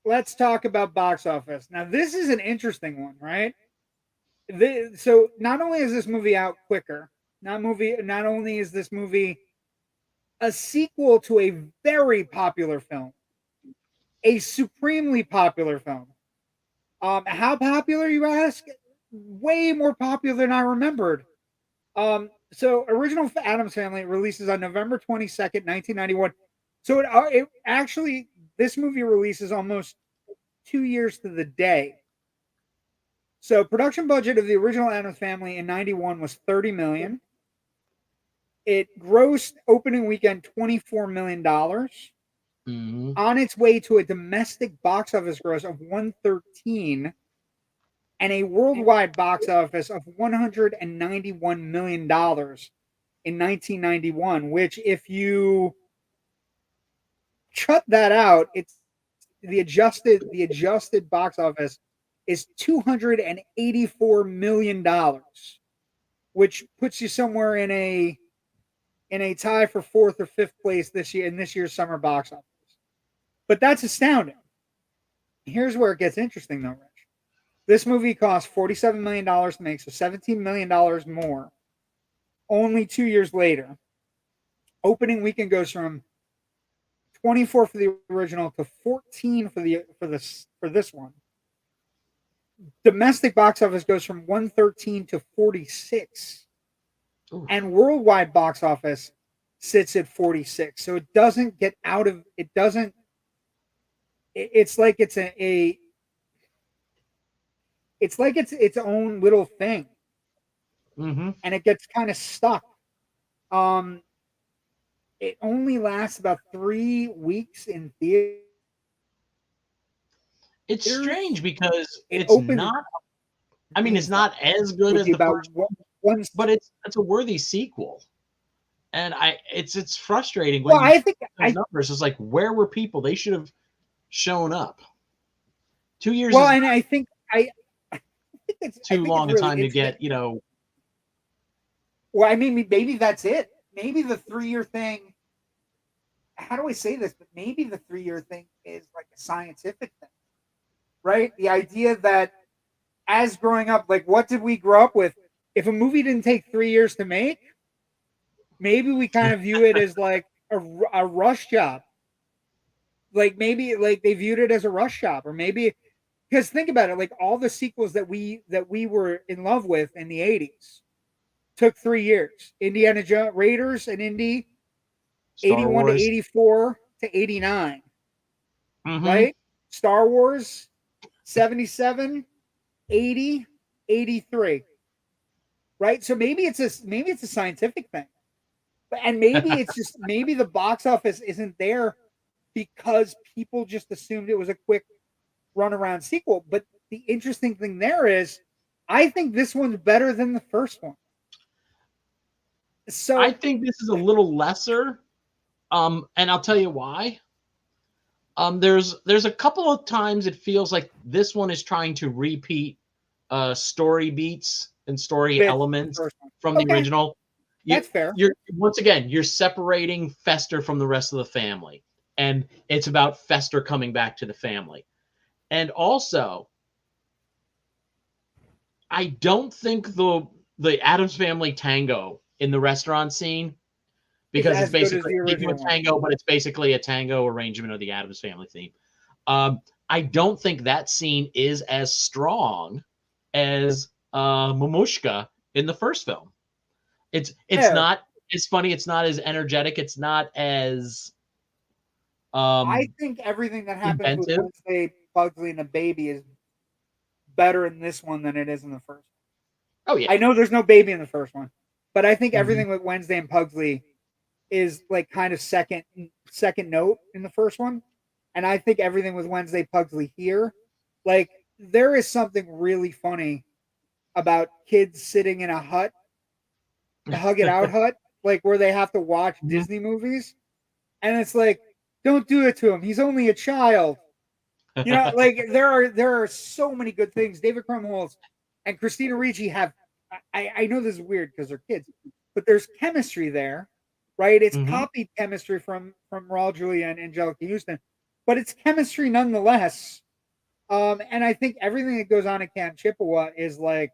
Speaker 1: let's talk about box office. Now, this is an interesting one, right? So not only is this movie out quicker, not only is this movie a sequel to a very popular film, a supremely popular film. How popular, you ask? Way more popular than I remembered. So original Addams Family releases on November 22nd, 1991. So it actually, this movie releases almost 2 years to the day. So production budget of the original Addams Family in 91 was $30 million. It grossed opening weekend $24 million.
Speaker 2: Mm-hmm.
Speaker 1: On its way to a domestic box office gross of 113 and a worldwide box office of $191 million in 1991, which if you cut that out, it's the adjusted box office is $284 million, which puts you somewhere in a tie for 4th or 5th place this year in this year's summer box office. But that's astounding. Here's where it gets interesting, though, Rich. This movie cost $47 million to make, so $17 million more. Only 2 years later, opening weekend goes from 24 for the original to 14 for this one. Domestic box office goes from 113 to 46. Ooh. And worldwide box office sits at 46. So it doesn't get out of it. Doesn't. It's like it's it's like it's its own little thing,
Speaker 2: mm-hmm.
Speaker 1: and it gets kind of stuck. It only lasts about 3 weeks in theater.
Speaker 2: It's strange because it's not. I mean, it's not as good as the first one, but it's a worthy sequel. And it's frustrating when
Speaker 1: I think
Speaker 2: numbers is like, where were people? They should have shown up. 2 years.
Speaker 1: Well, and I think it's
Speaker 2: too long a time to get, Well,
Speaker 1: I mean, maybe that's it. Maybe the 3-year thing. How do I say this? But maybe the 3-year thing is like a scientific thing, right? The idea that as growing up, like, what did we grow up with? If a movie didn't take 3 years to make, maybe we kind of view it as like a rush job. Like maybe like they viewed it as a rush job, or maybe because think about it, like all the sequels that we were in love with in the 80s took 3 years. Indiana Jones, Raiders and Indy, 81 to 84 to 89.
Speaker 2: Mm-hmm.
Speaker 1: Right? Star Wars, 77, 80, 83. Right? So maybe it's a scientific thing. And maybe it's just maybe the box office isn't there because people just assumed it was a quick runaround sequel. But the interesting thing there is I think this one's better than the first one. So
Speaker 2: I think this is a little lesser. And I'll tell you why. There's a couple of times it feels like this one is trying to repeat story beats and story elements from the original.
Speaker 1: That's fair.
Speaker 2: You're separating Fester from the rest of the family, and it's about Fester coming back to the family. And also, I don't think the Addams Family tango in the restaurant scene, because it's basically a tango, but it's basically a tango arrangement of the Addams Family theme. I don't think that scene is as strong as Mamushka in the first film. It's not. It's funny. It's not as energetic. It's not as.
Speaker 1: I think everything that happens with Wednesday, Pugsley, and the baby is better in this one than it is in the first.
Speaker 2: Oh yeah.
Speaker 1: I know there's no baby in the first one, but I think everything with Wednesday and Pugsley is like kind of second note in the first one, and I think everything with Wednesday Pugsley here, like there is something really funny about kids sitting in a hut. The Hug It Out hut, like where they have to watch Disney movies, and it's like, don't do it to him. He's only a child. Like there are so many good things. David Krumholtz and Christina Ricci have. I know this is weird because they're kids, but there's chemistry there, right? It's copied chemistry from Raul Julia and Anjelica Houston, but it's chemistry nonetheless. And I think everything that goes on in Camp Chippewa is like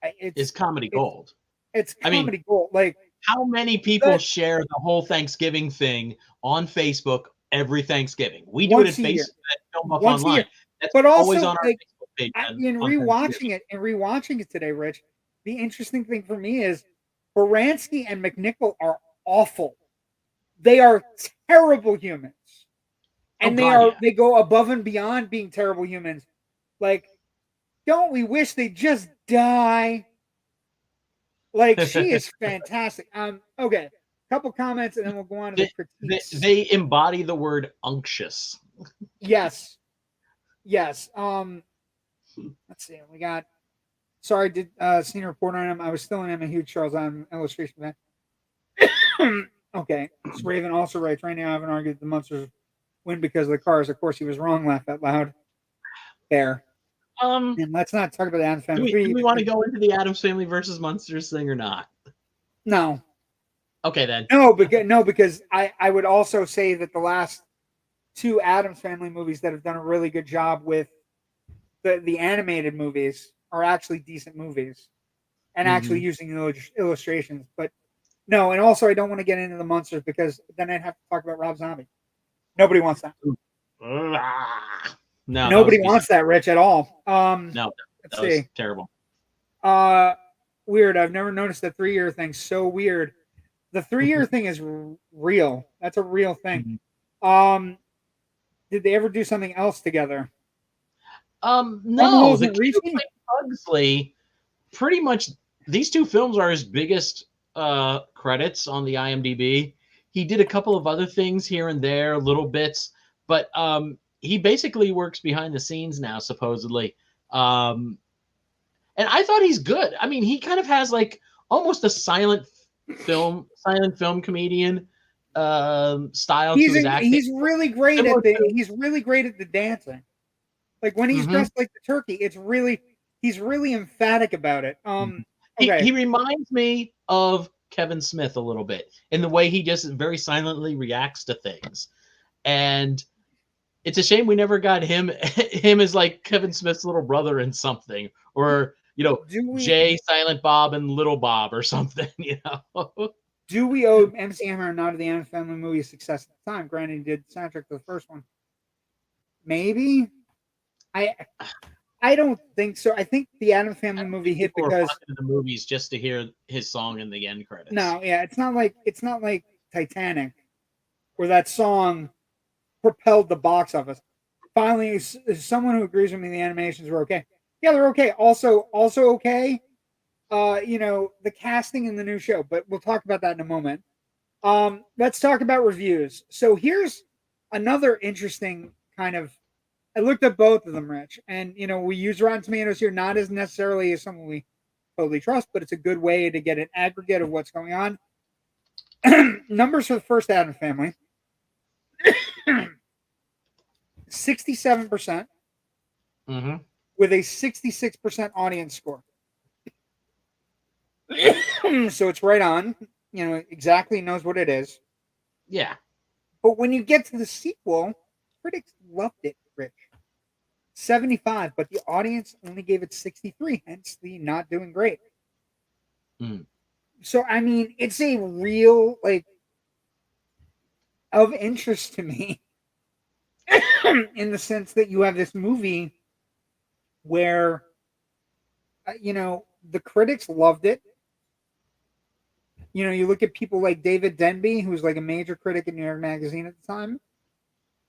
Speaker 2: it's comedy gold.
Speaker 1: It's comedy gold. Like,
Speaker 2: how many people share the whole Thanksgiving thing on Facebook every Thanksgiving? We do it at Facebook, at FilmBuff Online. That's
Speaker 1: but also,
Speaker 2: always on our
Speaker 1: like,
Speaker 2: Facebook page.
Speaker 1: In rewatching it today, Rich, the interesting thing for me is Baranski and McNichol are awful. They are terrible humans. And they go above and beyond being terrible humans. Like, don't we wish they'd just die? Like, she is fantastic. Okay. Couple comments and then we'll go on to the critiques.
Speaker 2: They embody the word unctuous.
Speaker 1: Yes. Let's see. We got sorry, did seen a report on him. I was still in him a huge Charles Adam illustration fan. Okay. So Raven also writes, right now I haven't argued the Munsters win because of the cars. Of course he was wrong, laugh out loud. Fair. And let's not talk about the Addams Family.
Speaker 2: Do we want to go into the Addams Family versus Munsters thing or not?
Speaker 1: No.
Speaker 2: Okay, then.
Speaker 1: No, because I would also say that the last two Addams Family movies that have done a really good job with the animated movies are actually decent movies and actually using illustrations. But no, and also I don't want to get into the Munsters because then I'd have to talk about Rob Zombie. Nobody wants that.
Speaker 2: No,
Speaker 1: nobody wants that, Rich, at all.
Speaker 2: No, that was terrible.
Speaker 1: Weird. I've never noticed the 3-year thing. So weird. The 3-year thing is real. That's a real thing. Did they ever do something else together?
Speaker 2: No. The Pugsley, pretty much these two films are his biggest credits on the IMDb. He did a couple of other things here and there, little bits, but he basically works behind the scenes now, supposedly. And I thought he's good. I mean, he kind of has like almost a silent film comedian style to his acting.
Speaker 1: He's really great at the dancing. Like when he's dressed like the turkey, he's really emphatic about it. Okay.
Speaker 2: He reminds me of Kevin Smith a little bit in the way he just very silently reacts to things. And it's a shame we never got him as like Kevin Smith's little brother in something, or Jay, Silent Bob, and Little Bob or something.
Speaker 1: Do we owe MC Hammer a nod to the Addams Family movie success at the time? Granted, he did soundtrack to the first one. Maybe. I don't think so. I think the Addams Family movie hit because
Speaker 2: the movies just to hear his song in the end credits.
Speaker 1: No, yeah, it's not like Titanic, where that song propelled the box office. Finally, someone who agrees with me, the animations were okay. Yeah, they're okay. Also okay. The casting in the new show, but we'll talk about that in a moment. Let's talk about reviews. So here's another interesting kind of. I looked at both of them, Rich, and we use Rotten Tomatoes here, not as necessarily as someone we totally trust, but it's a good way to get an aggregate of what's going on. Numbers for the first Addams Family: 67%, with a 66% audience score. So it's right on. Exactly knows what it is.
Speaker 2: Yeah.
Speaker 1: But when you get to the sequel, critics loved it, Rich. 75, but the audience only gave it 63, hence the not doing great. So, I mean, it's a real, of interest to me in the sense that you have this movie where, the critics loved it. You look at people like David Denby, who's like a major critic in New York Magazine at the time.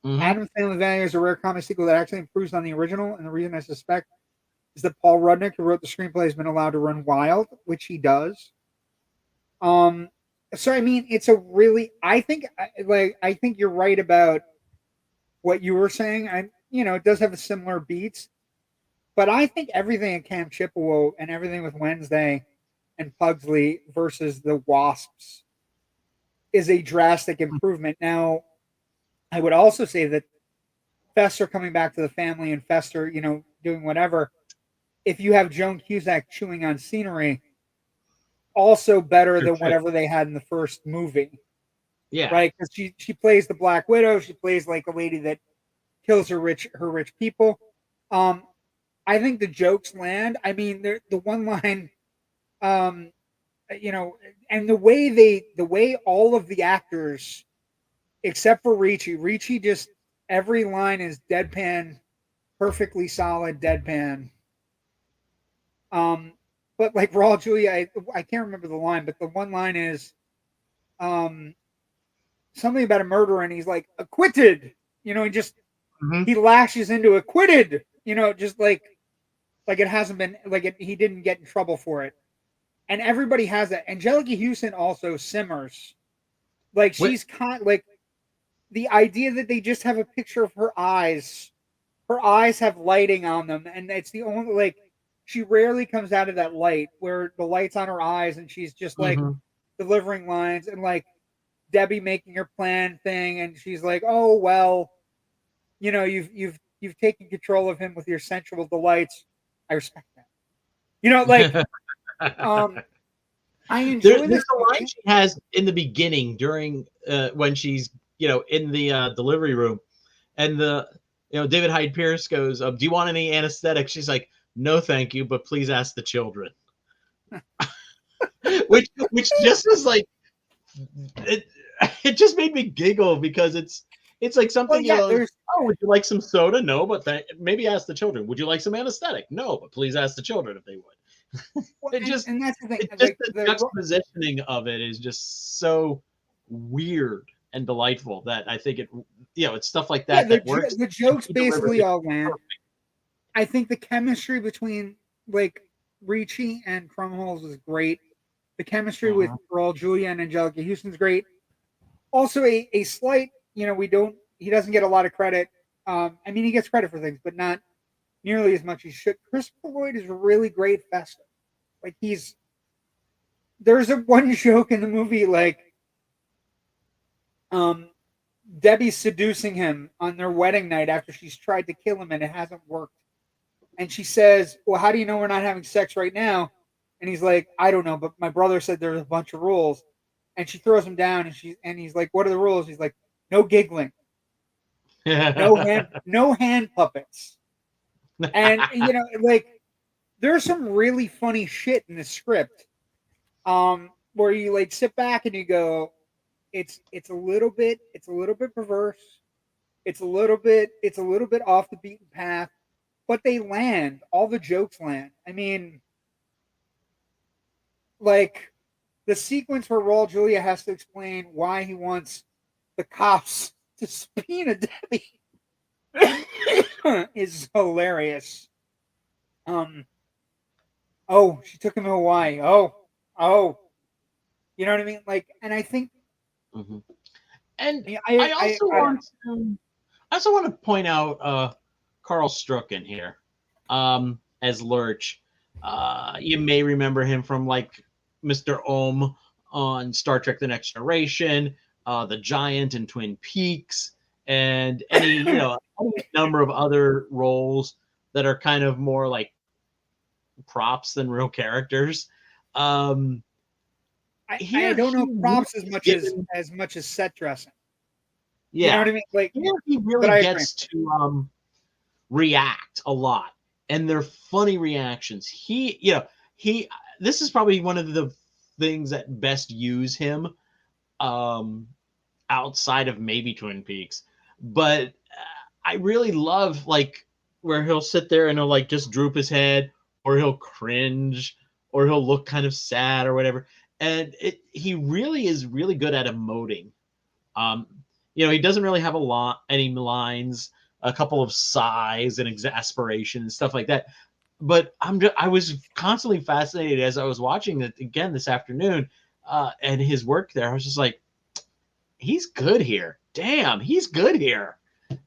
Speaker 1: Addams Family Values is a rare comic sequel that actually improves on the original, and the reason I suspect is that Paul Rudnick, who wrote the screenplay, has been allowed to run wild, which he does. So I mean, it's a really, I think you're right about what you were saying. It does have a similar beats, but I think everything at Camp Chippewa and everything with Wednesday and Pugsley versus the Wasps is a drastic improvement. Now, I would also say that Fester coming back to the family and Fester, doing whatever. If you have Joan Cusack chewing on scenery, also better than whatever they had in the first movie.
Speaker 2: Yeah.
Speaker 1: Right? Because she plays the Black Widow. She plays like a lady that kills her rich people. I think the jokes land. I mean, the one line, and the way all of the actors, except for Ricci just every line is deadpan, perfectly solid deadpan. But but like Raul Julia, I can't remember the line, but the one line is something about a murderer, and he's like, acquitted. You know, he lashes into acquitted. You know, just like it hasn't been he didn't get in trouble for it, and everybody has that. Anjelica Houston also simmers, like she's like the idea that they just have a picture of her eyes. Her eyes have lighting on them, and it's the only like she rarely comes out of that light where the light's on her eyes, and she's just like delivering lines, and like Debbie making her plan thing, and she's like, "Oh well, you know, you've taken control of him with your sensual delights. I respect that." You know, like, I enjoy
Speaker 2: there's a line she has in the beginning during when she's in the delivery room, and David Hyde Pierce goes, "Do you want any anesthetic?" She's like, "No, thank you, but please ask the children." which just was like it just made me giggle because it's like something would you like some soda? No, but maybe ask the children. Would you like some anesthetic? No, but please ask the children if they would. And that's the thing. Like, the juxtapositioning of it is just so weird and delightful that I think it's stuff like that that works.
Speaker 1: The jokes basically all land. I think the chemistry between like Ricci and Krumholtz is great. The chemistry with Raul Julia and Anjelica Houston's great. Also, a slight, he doesn't get a lot of credit. I mean, he gets credit for things, but not nearly as much as he should. Christopher Lloyd is really great Fester. Like there's one joke in the movie, like, Debbie's seducing him on their wedding night after she's tried to kill him and it hasn't worked. And she says, "Well, how do you know we're not having sex right now?" And he's like, "I don't know, but my brother said there's a bunch of rules." And she throws him down, and he's like, "What are the rules?" He's like, "No giggling, no hand puppets." And like, there's some really funny shit in the script, where you like sit back and you go, it's a little bit perverse, it's a little bit off the beaten path, but they land. All the jokes land. I mean, like the sequence where Raul Julia has to explain why he wants the cops to subpoena Debbie is hilarious. Oh, she took him to Hawaii. Oh, you know what I mean? Like, and I think,
Speaker 2: and I also want to point out Carl Strucken here, as Lurch. You may remember him from like Mr. Ohm on Star Trek: The Next Generation, the Giant in Twin Peaks, and any number of other roles that are kind of more like props than real characters.
Speaker 1: I don't know props as much as set dressing.
Speaker 2: Yeah,
Speaker 1: you know what I mean. Like,
Speaker 2: he really gets to react a lot, and they're funny reactions. This is probably one of the things that best use him, outside of maybe Twin Peaks. But I really love like where he'll sit there and he'll like just droop his head, or he'll cringe, or he'll look kind of sad or whatever. And he really is really good at emoting. He doesn't really have any lines, a couple of sighs and exasperation and stuff like that. But I was constantly fascinated as I was watching it again this afternoon, and his work there. I was just like, he's good here. Damn, he's good here.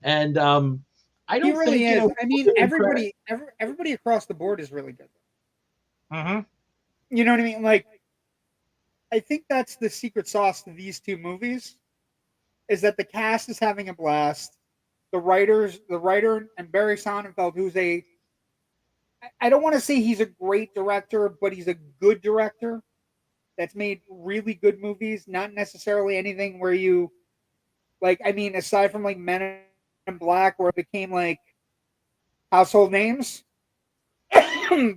Speaker 2: And I don't
Speaker 1: really
Speaker 2: think
Speaker 1: is. I mean, everybody across the board is really good. You know what I mean? Like, I think that's the secret sauce to these two movies, is that the cast is having a blast. The writer and Barry Sonnenfeld, who's I don't want to say he's a great director, but he's a good director that's made really good movies. Not necessarily anything where you, like, I mean, aside from like Men in Black, where it became like household names,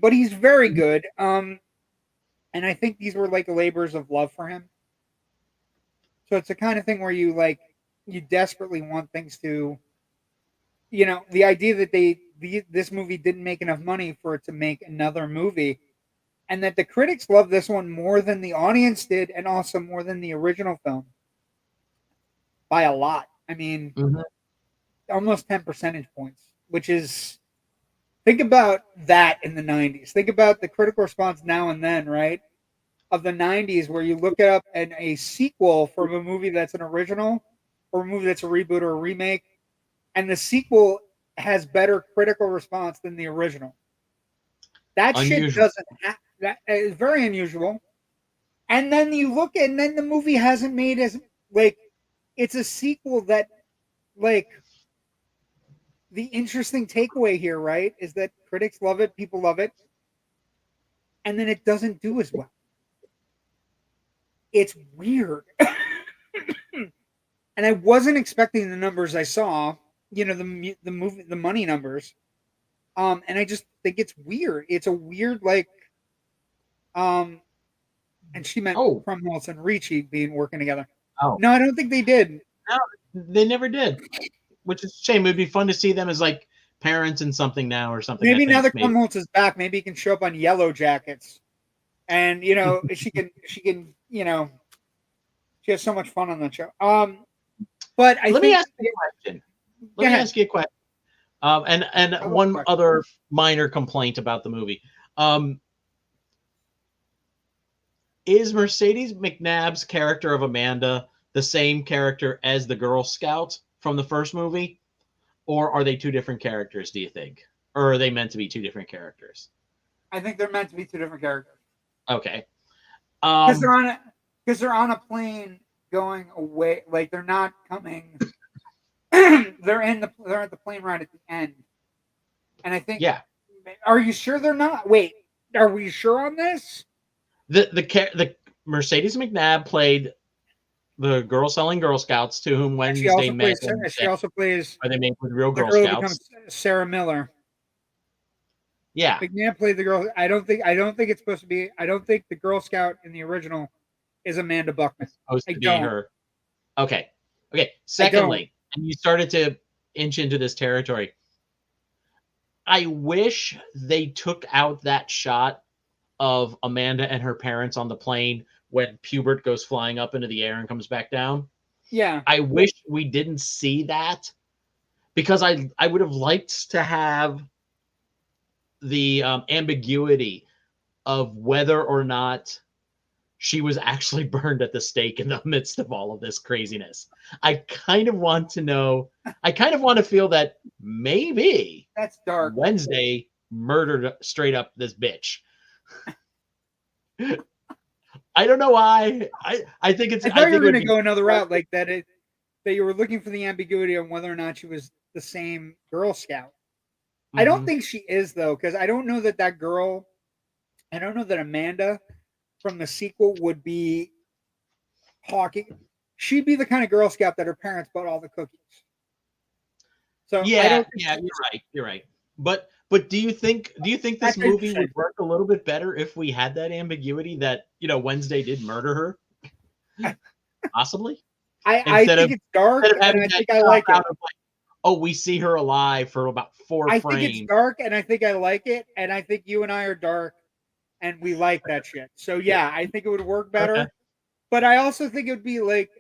Speaker 1: but he's very good. And I think these were like labors of love for him. So it's the kind of thing where you desperately want things to, the idea that this movie didn't make enough money for it to make another movie, and that the critics love this one more than the audience did, and also more than the original film by a lot. I mean, almost 10 percentage points, which is, think about that in the 90s. Think about the critical response now and then, right? Of the 90s, where you look up a sequel from a movie that's an original or a movie that's a reboot or a remake, and the sequel has better critical response than the original. That shit doesn't happen. That is very unusual. And then you look, and then the movie hasn't made as, like, it's a sequel that, like, the interesting takeaway here, right, is that critics love it, people love it, and then it doesn't do as well. It's weird. And I wasn't expecting the numbers I saw, you know, the money numbers. And I just think it's weird. It's a weird, like, and she meant Crumholtz and Ricci working together.
Speaker 2: Oh.
Speaker 1: No, I don't think they did.
Speaker 2: No, they never did. Which is a shame. It'd be fun to see them as like parents in something now or something.
Speaker 1: Maybe now that Crumholtz is back, maybe he can show up on Yellow Jackets. And, you know, she can, you know, she has so much fun on that show. But
Speaker 2: let me ask you a question. Let me ask you a question. And one other minor complaint about the movie. Is Mercedes McNabb's character of Amanda the same character as the Girl Scout from the first movie? Or are they two different characters, do you think? Or are they meant to be two different characters?
Speaker 1: I think they're meant to be two different characters.
Speaker 2: Okay.
Speaker 1: Because they're on a plane going away. Like, they're not coming. they're at the plane ride at the end. And I think,
Speaker 2: yeah.
Speaker 1: Are you sure they're not? Wait, are we sure on this?
Speaker 2: The Mercedes McNabb played the girl selling Girl Scouts to whom Wednesday met.
Speaker 1: She also plays.
Speaker 2: Are they made with real Girl
Speaker 1: Scouts?
Speaker 2: Becomes
Speaker 1: Sarah Miller.
Speaker 2: Yeah,
Speaker 1: McNabb played the girl. I don't think it's supposed to be. I don't think the Girl Scout in the original is Amanda Buckman.
Speaker 2: It's supposed to be her. Okay. Secondly, and you started to inch into this territory. I wish they took out that shot of Amanda and her parents on the plane when Pubert goes flying up into the air and comes back down.
Speaker 1: Yeah.
Speaker 2: I wish we didn't see that, because I would have liked to have the ambiguity of whether or not she was actually burned at the stake in the midst of all of this craziness. I kind of want to know. I kind of want to feel that maybe
Speaker 1: that's dark.
Speaker 2: Wednesday murdered straight up this bitch. I don't know why. I think it's.
Speaker 1: I thought you were going to go another route, like that you were looking for the ambiguity on whether or not she was the same Girl Scout. Mm-hmm. I don't think she is, though, because I don't know that girl. I don't know that Amanda from the sequel would be hawking. She'd be the kind of Girl Scout that her parents bought all the cookies. So
Speaker 2: yeah, you're right. But do you think this movie would work a little bit better if we had that ambiguity that, you know, Wednesday did murder her? Possibly.
Speaker 1: I think it's dark, and I think I like it.
Speaker 2: Like, oh, we see her alive for about 4 frames.
Speaker 1: I think it's dark, and I think I like it, and I think you and I are dark, and we like that shit. So yeah, I think it would work better. Okay. But I also think it would be like,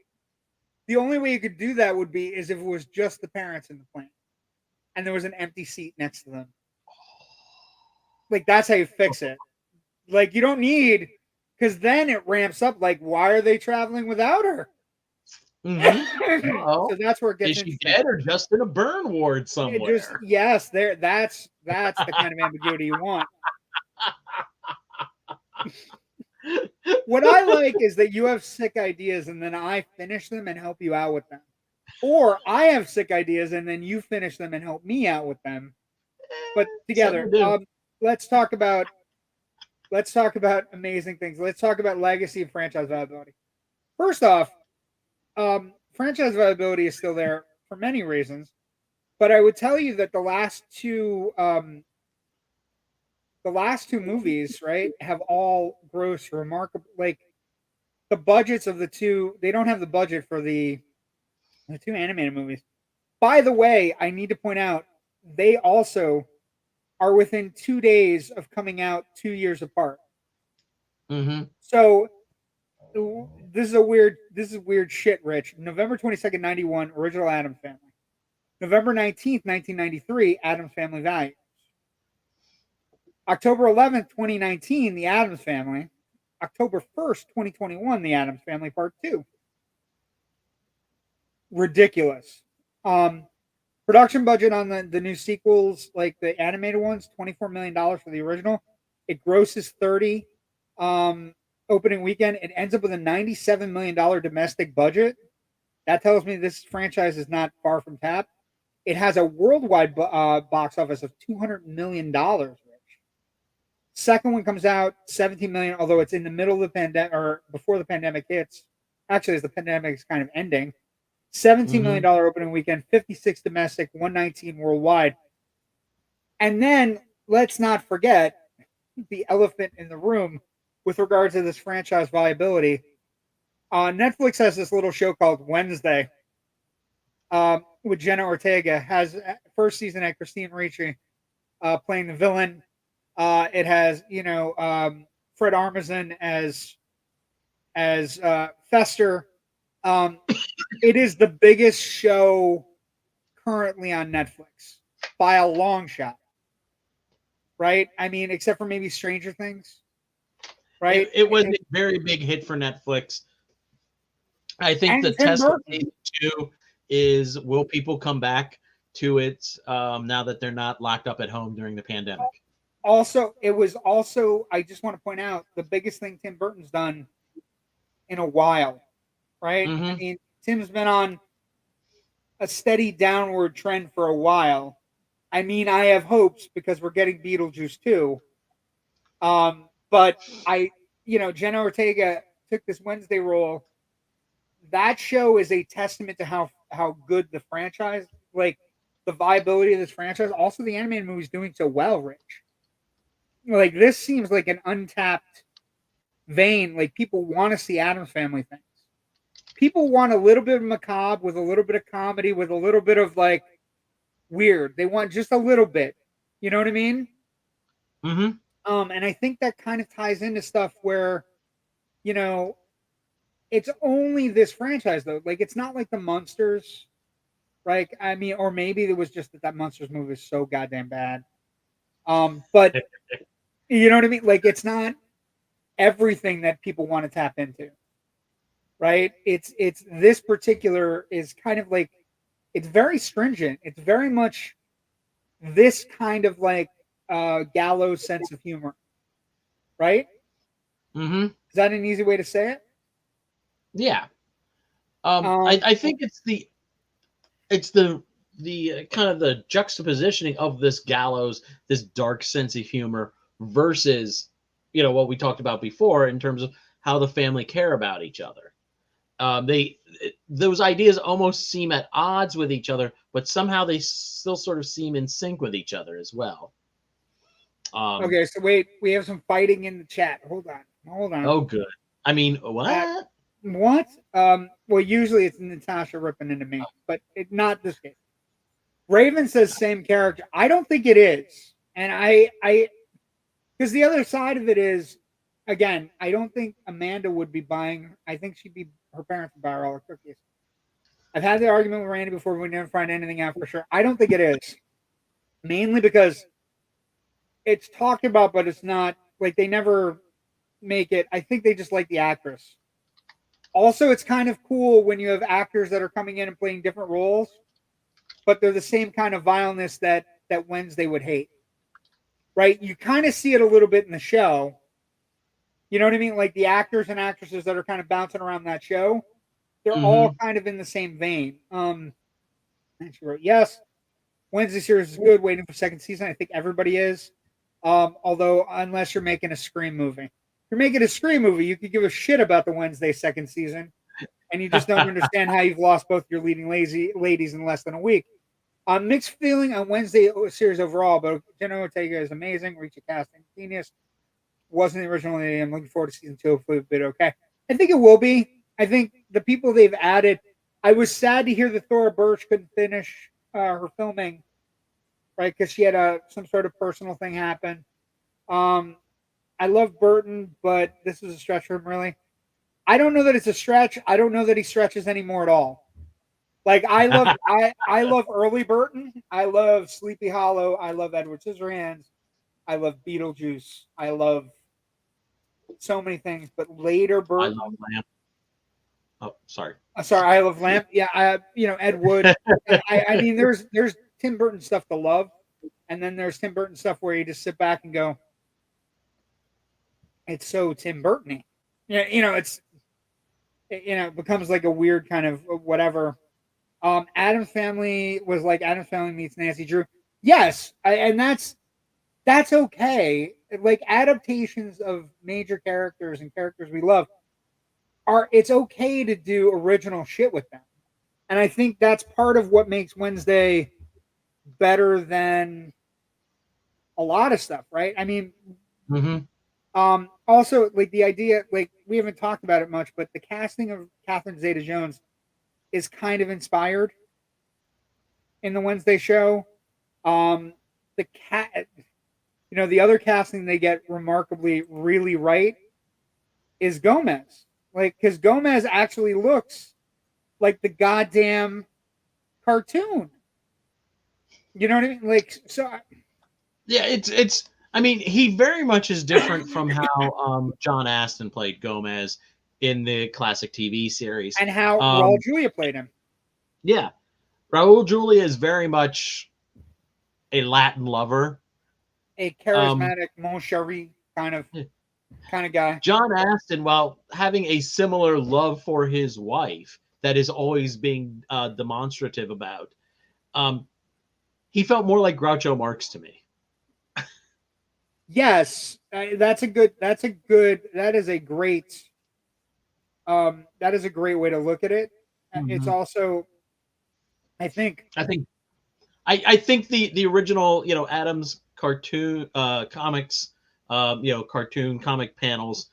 Speaker 1: the only way you could do that would be is if it was just the parents in the plane, and there was an empty seat next to them. Like, that's how you fix it. Like, you don't need, because then it ramps up. Like, why are they traveling without her?
Speaker 2: Mm-hmm.
Speaker 1: So that's where it gets.
Speaker 2: Is she dead or just in a burn ward somewhere?
Speaker 1: Yes, there. That's the kind of ambiguity you want. What I like is that you have sick ideas and then I finish them and help you out with them, or I have sick ideas and then you finish them and help me out with them, but together. Let's talk about amazing things. Let's talk about legacy and franchise viability. First off, franchise viability is still there for many reasons, but I would tell you that the last two movies, right, have all grossed remarkable. Like, the budgets of the two, they don't have the budget for the two animated movies. By the way, I need to point out, they also are within 2 days of coming out 2 years apart.
Speaker 2: Mm-hmm.
Speaker 1: So this is weird shit, Rich. November 22nd, 91, original Addams Family. November 19th, 1993, Addams Family Values. October 11th, 2019, The Addams Family. October 1st, 2021, The Addams Family Part 2. Ridiculous. Production budget on the new sequels, like the animated ones, $24 million for the original. It grosses 30 opening weekend. It ends up with a $97 million domestic budget. That tells me this franchise is not far from tapped. It has a worldwide box office of $200 million. Second one comes out, $17 million, although it's in the middle of the pandemic or before the pandemic hits. Actually, as the pandemic is kind of ending. $17 million opening weekend, 56 domestic, 119 worldwide. And then let's not forget the elephant in the room with regards to this franchise viability. Netflix has this little show called Wednesday with Jenna Ortega. Has first season at Christina Ricci playing the villain. It has, Fred Armisen as Fester. It is the biggest show currently on Netflix by a long shot. Right? I mean, except for maybe Stranger Things. Right?
Speaker 2: It was a very big hit for Netflix. I think the test of season 2 is, will people come back to it now that they're not locked up at home during the pandemic?
Speaker 1: Also, I just want to point out the biggest thing Tim Burton's done in a while, right? I mean, Tim's been on a steady downward trend for a while. I mean, I have hopes because we're getting Beetlejuice too. But Jenna Ortega took this Wednesday role. That show is a testament to how good the franchise, like the viability of this franchise. Also, the animated movie is doing so well, Rich. Like, this seems like an untapped vein. Like, people want to see Addams Family things. People want a little bit of macabre with a little bit of comedy with a little bit of like weird. They want just a little bit. You know what I mean?
Speaker 2: Mm-hmm.
Speaker 1: And I think that kind of ties into stuff where, it's only this franchise though. Like, it's not like the Munsters, right? I mean, or maybe it was just that Munsters movie is so goddamn bad. But you know what I mean? Like, it's not everything that people want to tap into, right? It's this particular is kind of like, it's very stringent. It's very much this kind of like gallows sense of humor, right?
Speaker 2: Mm-hmm.
Speaker 1: Is that an easy way to say it?
Speaker 2: Yeah. I think it's the kind of the juxtapositioning of this gallows, this dark sense of humor versus, what we talked about before in terms of how the family care about each other. Those ideas almost seem at odds with each other, but somehow they still sort of seem in sync with each other as well.
Speaker 1: Okay, so wait, we have some fighting in the chat. Hold on.
Speaker 2: Oh, good. I mean, what?
Speaker 1: What? Well, usually it's Natasha ripping into me, but not this case. Raven says same character. I don't think it is, and I because the other side of it is, again, I don't think Amanda would be buying. I think her parents would buy her all the cookies. I've had the argument with Randy before. We never find anything out for sure. I don't think it is, mainly because it's talked about, but it's not like they never make it. I think they just like the actress. Also, it's kind of cool when you have actors that are coming in and playing different roles, but they're the same kind of vileness that Wednesday would hate. Right? You kind of see it a little bit in the show. You know what I mean? Like the actors and actresses that are kind of bouncing around that show, they're all kind of in the same vein. And she wrote, yes, Wednesday series is good. Waiting for second season. I think everybody is. Although, unless you're making a Scream movie. If you're making a Scream movie, you could give a shit about the Wednesday second season, and you just don't understand how you've lost both your leading ladies in less than a week. Mixed feeling on Wednesday series overall, but Jenna Ortega is amazing. Ricci casting genius. Wasn't the original lady. I'm looking forward to season 2. Hopefully, a bit okay. I think it will be. I think the people they've added. I was sad to hear that Thora Birch couldn't finish her filming, right? Because she had some sort of personal thing happen. I love Burton, but this is a stretch for him, really. I don't know that it's a stretch. I don't know that he stretches anymore at all. Like I love early Burton. I love Sleepy Hollow. I love Edward Scissorhands. I love Beetlejuice. I love so many things. But later Burton.
Speaker 2: I love Lamp. Oh, sorry.
Speaker 1: Sorry, I love Lamp. Yeah, Ed Wood. I mean, there's Tim Burton stuff to love, and then there's Tim Burton stuff where you just sit back and go, it's so Tim Burton-y. Yeah, it becomes like a weird kind of whatever. Addams Family was like Addams Family meets Nancy Drew. Yes, and that's okay. Like adaptations of major characters and characters we love it's okay to do original shit with them. And I think that's part of what makes Wednesday better than a lot of stuff, right? I mean, also like the idea, like we haven't talked about it much, but the casting of Catherine Zeta-Jones is kind of inspired in the Wednesday show. The other casting they get remarkably really right is Gomez. Like, because Gomez actually looks like the goddamn cartoon. You know what I mean? Like, so.
Speaker 2: Yeah, it's. I mean, he very much is different from how John Astin played Gomez in the classic TV series,
Speaker 1: and how Raul Julia played him.
Speaker 2: Yeah, Raul Julia is very much a Latin lover,
Speaker 1: a charismatic mon chéri kind of guy.
Speaker 2: John Astin, while having a similar love for his wife that is always being demonstrative about, he felt more like Groucho Marx to me.
Speaker 1: Yes, that is a great way to look at it. Mm-hmm. It's also, I think
Speaker 2: the original, Addams cartoon comics, cartoon comic panels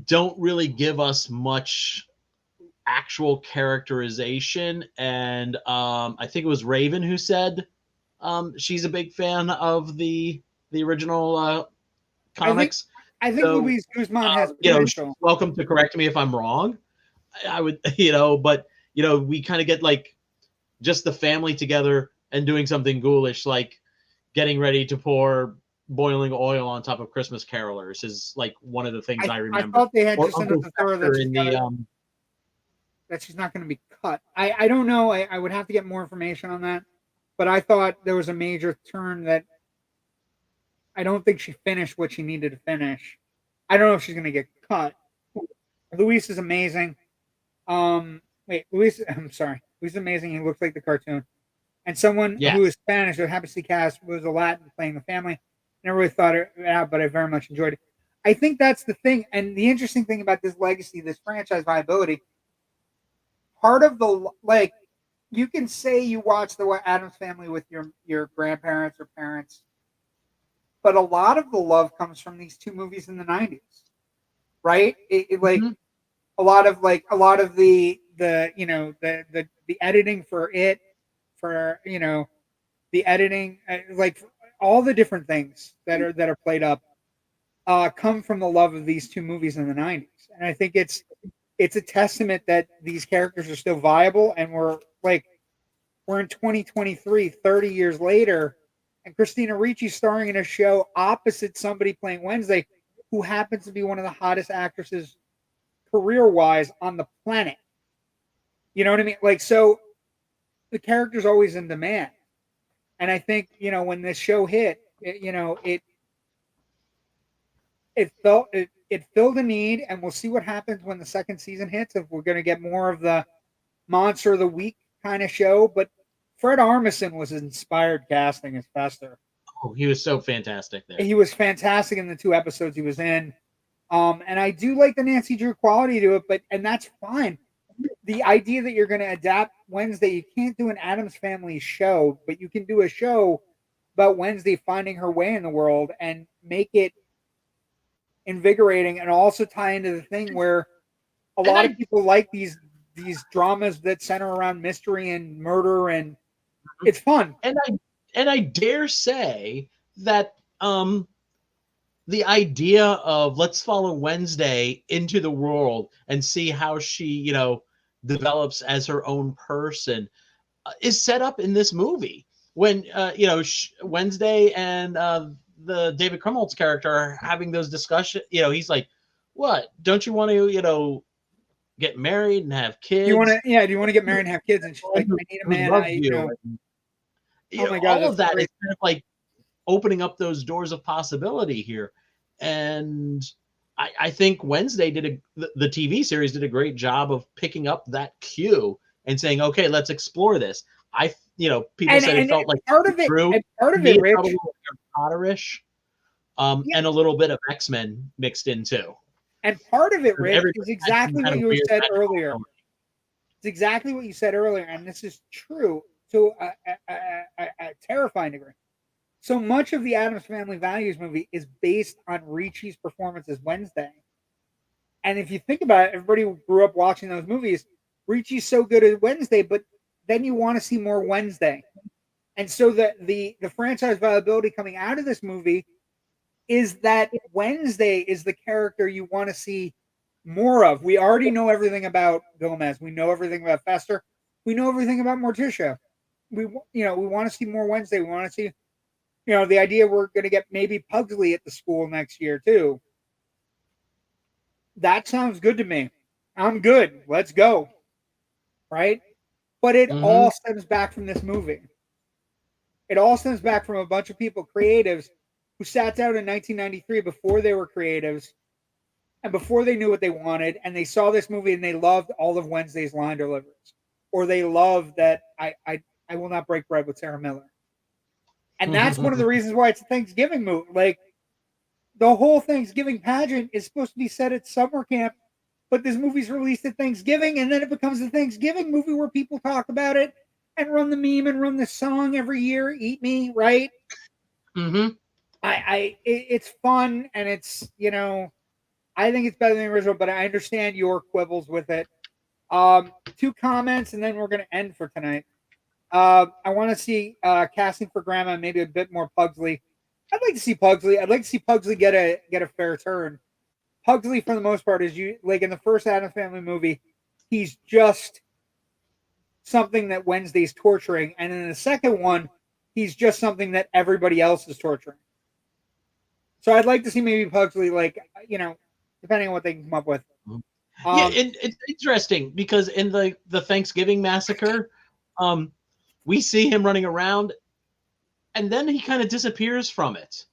Speaker 2: don't really give us much actual characterization. And I think it was Raven who said she's a big fan of the original comics.
Speaker 1: I think Luis Guzman has
Speaker 2: potential. Welcome to correct me if I'm wrong. I would, but we kind of get like just the family together and doing something ghoulish, like getting ready to pour boiling oil on top of Christmas carolers is like one of the things I remember.
Speaker 1: I thought they had just enough to throw that she's not going to be cut. I don't know. I would have to get more information on that. But I thought there was a major turn that I don't think she finished what she needed to finish. I don't know if she's going to get cut. Luis is amazing. Luis, I'm sorry. Luis is amazing. He looks like the cartoon. And someone who is Spanish who happens to cast was a Latin playing the family. Never really thought it out, but I very much enjoyed it. I think that's the thing. And the interesting thing about this legacy, this franchise viability, part of the, like, you can say you watch the Addams Family with your grandparents or parents, but a lot of the love comes from these two movies in the 90s, right? A lot of the editing for it, for the editing, like all the different things that are played up, come from the love of these two movies in the 90s, and I think it's a testament that these characters are still viable, and we're in 2023, 30 years later, and Christina Ricci starring in a show opposite somebody playing Wednesday who happens to be one of the hottest actresses career-wise on the planet. You know what I mean? Like, so the character's always in demand. And I think, when this show hit, it filled a need, and we'll see what happens when the second season hits, if we're going to get more of the Monster of the Week kind of show. But Fred Armisen was inspired casting as Fester.
Speaker 2: Oh, he was so fantastic there.
Speaker 1: He was fantastic in the 2 episodes he was in. And I do like the Nancy Drew quality to it, and that's fine. The idea that you're going to adapt Wednesday, you can't do an Addams Family show, but you can do a show about Wednesday finding her way in the world and make it invigorating, and also tie into the thing where a lot of people like these dramas that center around mystery and murder, and it's fun.
Speaker 2: And I dare say that the idea of let's follow Wednesday into the world and see how she, you know, develops as her own person is set up in this movie. When you know, Wednesday and the David Krumholtz character are having those discussions, you know, he's like, "What? Don't you want to, you know, get married and have kids?
Speaker 1: Do you want to? Yeah. Do you want to get married and have kids?" And she's like, "I need a
Speaker 2: Who
Speaker 1: man."
Speaker 2: loves
Speaker 1: You know.
Speaker 2: You
Speaker 1: Oh
Speaker 2: know,
Speaker 1: my God,
Speaker 2: all
Speaker 1: that's
Speaker 2: of that
Speaker 1: great.
Speaker 2: is kind of like opening up those doors of possibility here. And I think Wednesday the TV series did a great job of picking up that cue and saying, okay, let's explore this. You know, people said it felt like
Speaker 1: part of it,
Speaker 2: Drew.
Speaker 1: part of
Speaker 2: Me,
Speaker 1: it, Rich,
Speaker 2: Harry Potter-ish,
Speaker 1: yeah.
Speaker 2: and a little bit of X-Men mixed in too.
Speaker 1: And part of it, Rich, is exactly what you said earlier.
Speaker 2: Story.
Speaker 1: It's exactly what you said earlier, and this is true to a terrifying degree. So much of the Addams Family Values movie is based on Ricci's performance as Wednesday. And if you think about it, everybody who grew up watching those movies, Ricci's so good at Wednesday, but then you want to see more Wednesday. And so the franchise viability coming out of this movie is that Wednesday is the character you want to see more of. We already know everything about Gomez. We know everything about Fester. We know everything about Morticia. We want to see more Wednesday. We want to see, you know, the idea we're going to get maybe Pugsley at the school next year too. That sounds good to me. I'm good. Let's go. Right? But it all stems back from this movie. It all stems back from a bunch of people, creatives, who sat down in 1993 before they were creatives and before they knew what they wanted, and they saw this movie and they loved all of Wednesday's line deliveries, or they loved that I will not break bread with Sarah Miller. And that's one of the reasons why it's a Thanksgiving movie. Like, the whole Thanksgiving pageant is supposed to be set at summer camp, but this movie's released at Thanksgiving, and then it becomes a Thanksgiving movie where people talk about it and run the meme and run the song every year, Eat Me, right? It's fun, and it's, you know, I think it's better than the original, but I understand your quibbles with it. 2 comments, and then we're going to end for tonight. I want to see casting for Grandma, maybe a bit more Pugsley. I'd like to see Pugsley. I'd like to see Pugsley get a fair turn. Pugsley, for the most part, is like in the first Addams Family movie, he's just something that Wednesday's torturing, and in the second one, he's just something that everybody else is torturing. So I'd like to see maybe Pugsley, like, you know, depending on what they can come up with.
Speaker 2: Yeah, it's interesting because in the Thanksgiving Massacre, we see him running around, and then he kind of disappears from it.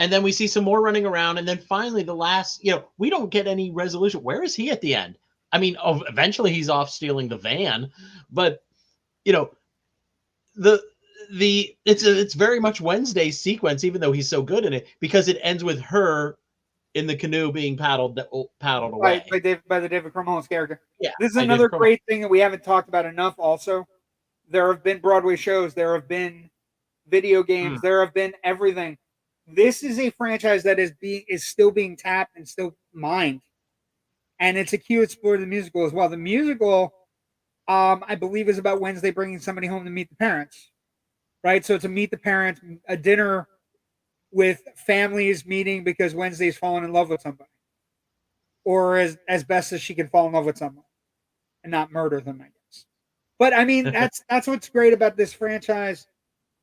Speaker 2: And then we see some more running around, and then finally the last, you know, we don't get any resolution. Where is he at the end? I mean, eventually he's off stealing the van, but you know, it's very much Wednesday's sequence, even though he's so good in it, because it ends with her in the canoe being paddled away
Speaker 1: by the David Krumholtz character.
Speaker 2: Yeah,
Speaker 1: this is another great thing that we haven't talked about enough. Also, there have been Broadway shows, there have been video games, there have been everything. This is a franchise that is still being tapped and still mined, and it's a cue for the musical as well. The musical, I believe, is about Wednesday bringing somebody home to meet the parents, right? So it's a meet the parents, a dinner with families meeting because Wednesday's fallen in love with somebody, or as best as she can fall in love with someone and not murder them, I guess. But I mean, that's what's great about this franchise.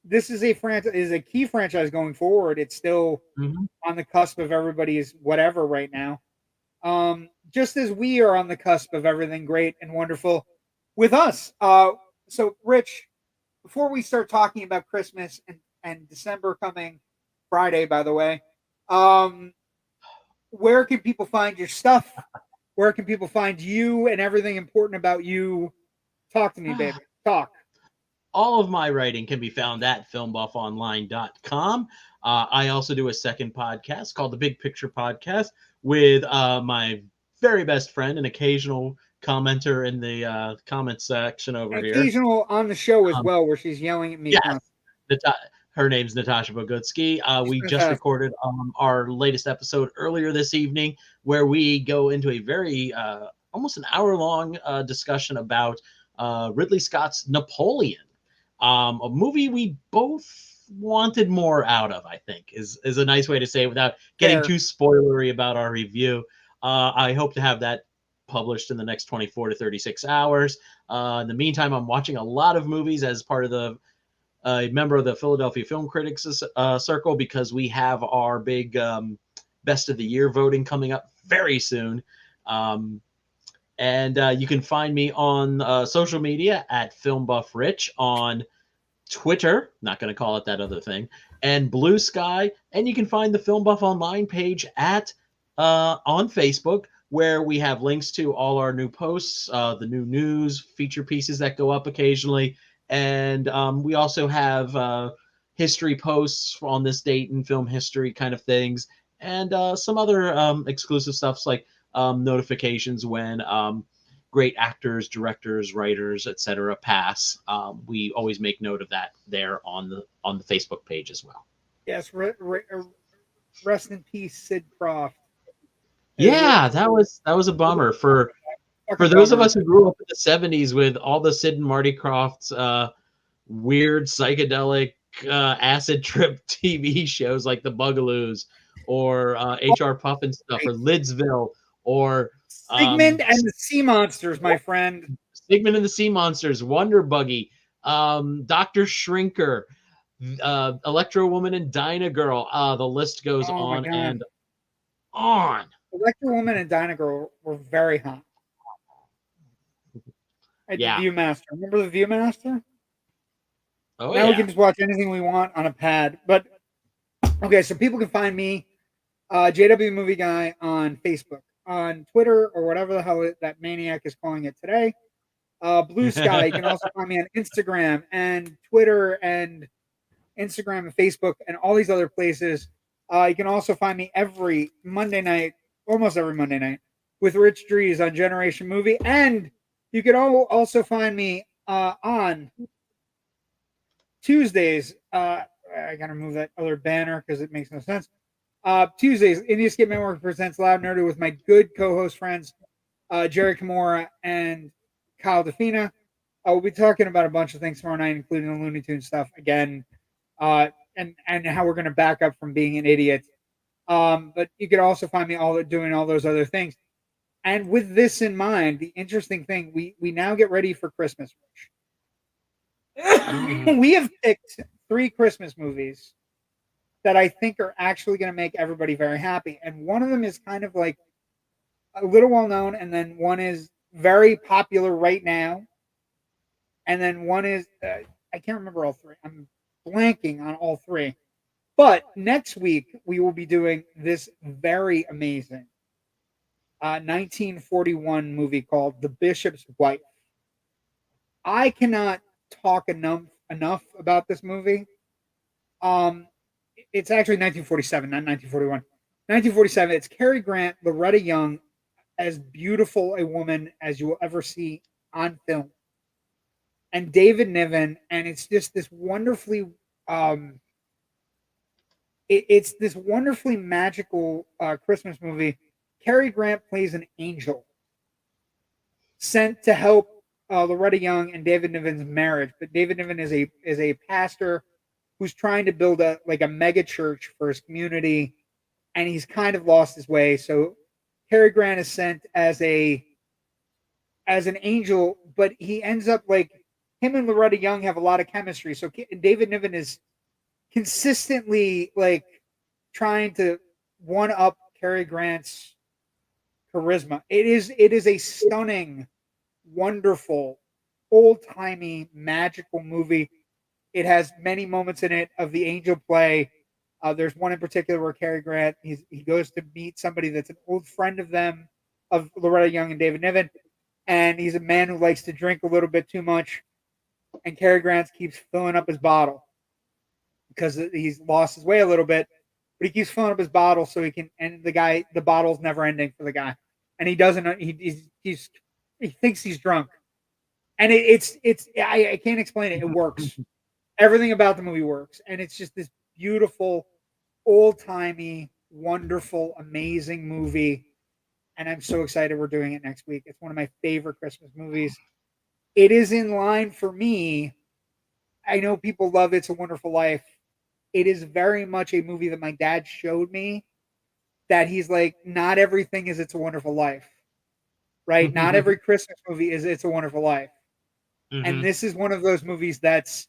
Speaker 1: This is a key franchise going forward. It's still on the cusp of everybody's whatever right now. Just as we are on the cusp of everything great and wonderful with us. So Rich, before we start talking about Christmas and December coming Friday, by the way, where can people find your stuff? Where can people find you and everything important about you? Talk to me, baby. Talk.
Speaker 2: All of my writing can be found at filmbuffonline.com. I also do a second podcast called the Big Picture Podcast with my very best friend, an occasional commenter in the comment section over here.
Speaker 1: Occasional on the show as well, where she's yelling at me.
Speaker 2: Yes, her name's Natasha Bogutsky. We just recorded our latest episode earlier this evening, where we go into a very almost an hour-long discussion about Ridley Scott's Napoleon. A movie we both wanted more out of, I think, is a nice way to say it without getting too spoilery about our review. I hope to have that published in the next 24 to 36 hours. In the meantime, I'm watching a lot of movies as part of the member of the Philadelphia Film Critics Circle, because we have our big Best of the Year voting coming up very soon. And you can find me on social media at FilmBuff Rich on Twitter, not going to call it that other thing, and Blue Sky. And you can find the FilmBuff Online page at on Facebook, where we have links to all our new posts, the new news, feature pieces that go up occasionally. And we also have history posts on this date in film history kind of things, and some other exclusive stuffs like notifications when great actors, directors, writers, etc. pass. We always make note of that there on the Facebook page as well.
Speaker 1: Yes, rest in peace, Sid Croft.
Speaker 2: Yeah, that was a bummer for those of us who grew up in the 70s with all the Sid and Marty Krofft's weird psychedelic acid trip TV shows like The Bugaloos or H.R. Puffin stuff or Lidsville or
Speaker 1: Sigmund and the Sea Monsters, my friend.
Speaker 2: Sigmund and the Sea Monsters, Wonder Buggy, Dr. Shrinker, Electro Woman and Dyna Girl. The list goes on and on.
Speaker 1: Electro Woman and Dyna Girl were very hot. The Viewmaster. Remember the Viewmaster?
Speaker 2: Oh,
Speaker 1: now we can just watch anything we want on a pad. But okay, so people can find me, JW Movie Guy, on Facebook, on Twitter, or whatever the hell that maniac is calling it today. Blue Sky. You can also find me on Instagram and Twitter and Instagram and Facebook and all these other places. You can also find me every Monday night, almost every Monday night, with Rich Drees on Generation Movie. And you can also find me on Tuesdays. I gotta remove that other banner because it makes no sense. Tuesdays, Indie Escape Network presents Loud Nerdy with my good co-host friends, Jerry Kimura and Kyle DeFina. We'll be talking about a bunch of things tomorrow night, including the Looney Tunes stuff again, and how we're going to back up from being an idiot. But you could also find me doing all those other things. And with this in mind, the interesting thing, we now get ready for Christmas. We have picked 3 Christmas movies that I think are actually going to make everybody very happy. And one of them is kind of like a little well known, and then one is very popular right now. And then one is, I can't remember all 3. I'm blanking on all 3. But next week, we will be doing this very amazing 1941 movie called The Bishop's Wife. I cannot talk enough about this movie. It's actually 1947, not 1941. 1947. It's Cary Grant, Loretta Young, as beautiful a woman as you will ever see on film, and David Niven, and it's just this wonderfully, it's this wonderfully magical Christmas movie. Cary Grant plays an angel sent to help Loretta Young and David Niven's marriage, but David Niven is a pastor who's trying to build a mega church for his community, and he's kind of lost his way. So Cary Grant is sent as an angel, but he ends up him and Loretta Young have a lot of chemistry. So David Niven is consistently trying to one up Cary Grant's charisma. It is a stunning, wonderful, old-timey, magical movie. It has many moments in it of the angel play. There's one in particular where Cary Grant, he goes to meet somebody that's an old friend of them, of Loretta Young and David Niven, and he's a man who likes to drink a little bit too much, and Cary Grant keeps filling up his bottle because he's lost his way a little bit, but he keeps filling up his bottle so he can, and the bottle's never ending for the guy, and he doesn't, he thinks he's drunk, and I can't explain it. It works. Everything about the movie works, and it's just this beautiful, old-timey, wonderful, amazing movie, and I'm so excited we're doing it next week. It's one of my favorite Christmas movies. It is in line for me. I know people love It's a Wonderful Life. it is very much a movie that my dad showed me, that he's like, not everything is It's a Wonderful Life, right? Not every Christmas movie is It's a Wonderful Life. And this is one of those movies it's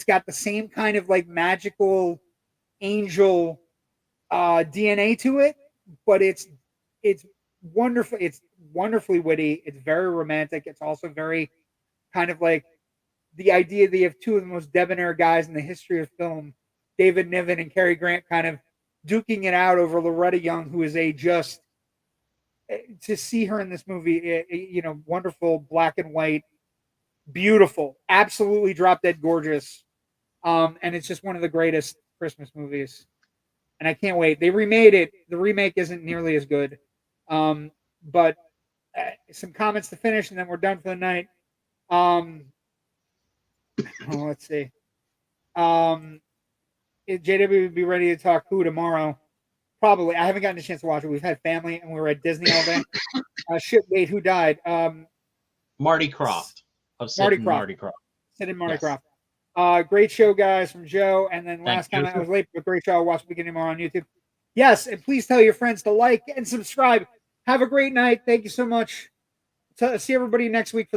Speaker 1: got the same kind of like magical angel DNA to it, but it's wonderful. It's wonderfully witty. It's very romantic. It's also very kind of like the idea that you have two of the most debonair guys in the history of film, David Niven and Cary Grant, kind of duking it out over Loretta Young, who is to see her in this movie, wonderful, black and white, beautiful, absolutely drop dead gorgeous. And it's just one of the greatest Christmas movies. And I can't wait. They remade it. The remake isn't nearly as good. But some comments to finish, and then we're done for the night. Let's see. JW would be ready to talk Who tomorrow. Probably. I haven't gotten a chance to watch it. We've had family, and we were at Disney all day. Wait, who died?
Speaker 2: Marty Croft. Sid and Marty
Speaker 1: Croft. Great show, guys, from Joe. And then last time I was late, but great show. I'll watch the beginning more on YouTube. Yes, and please tell your friends to like and subscribe. Have a great night. Thank you so much. See everybody next week for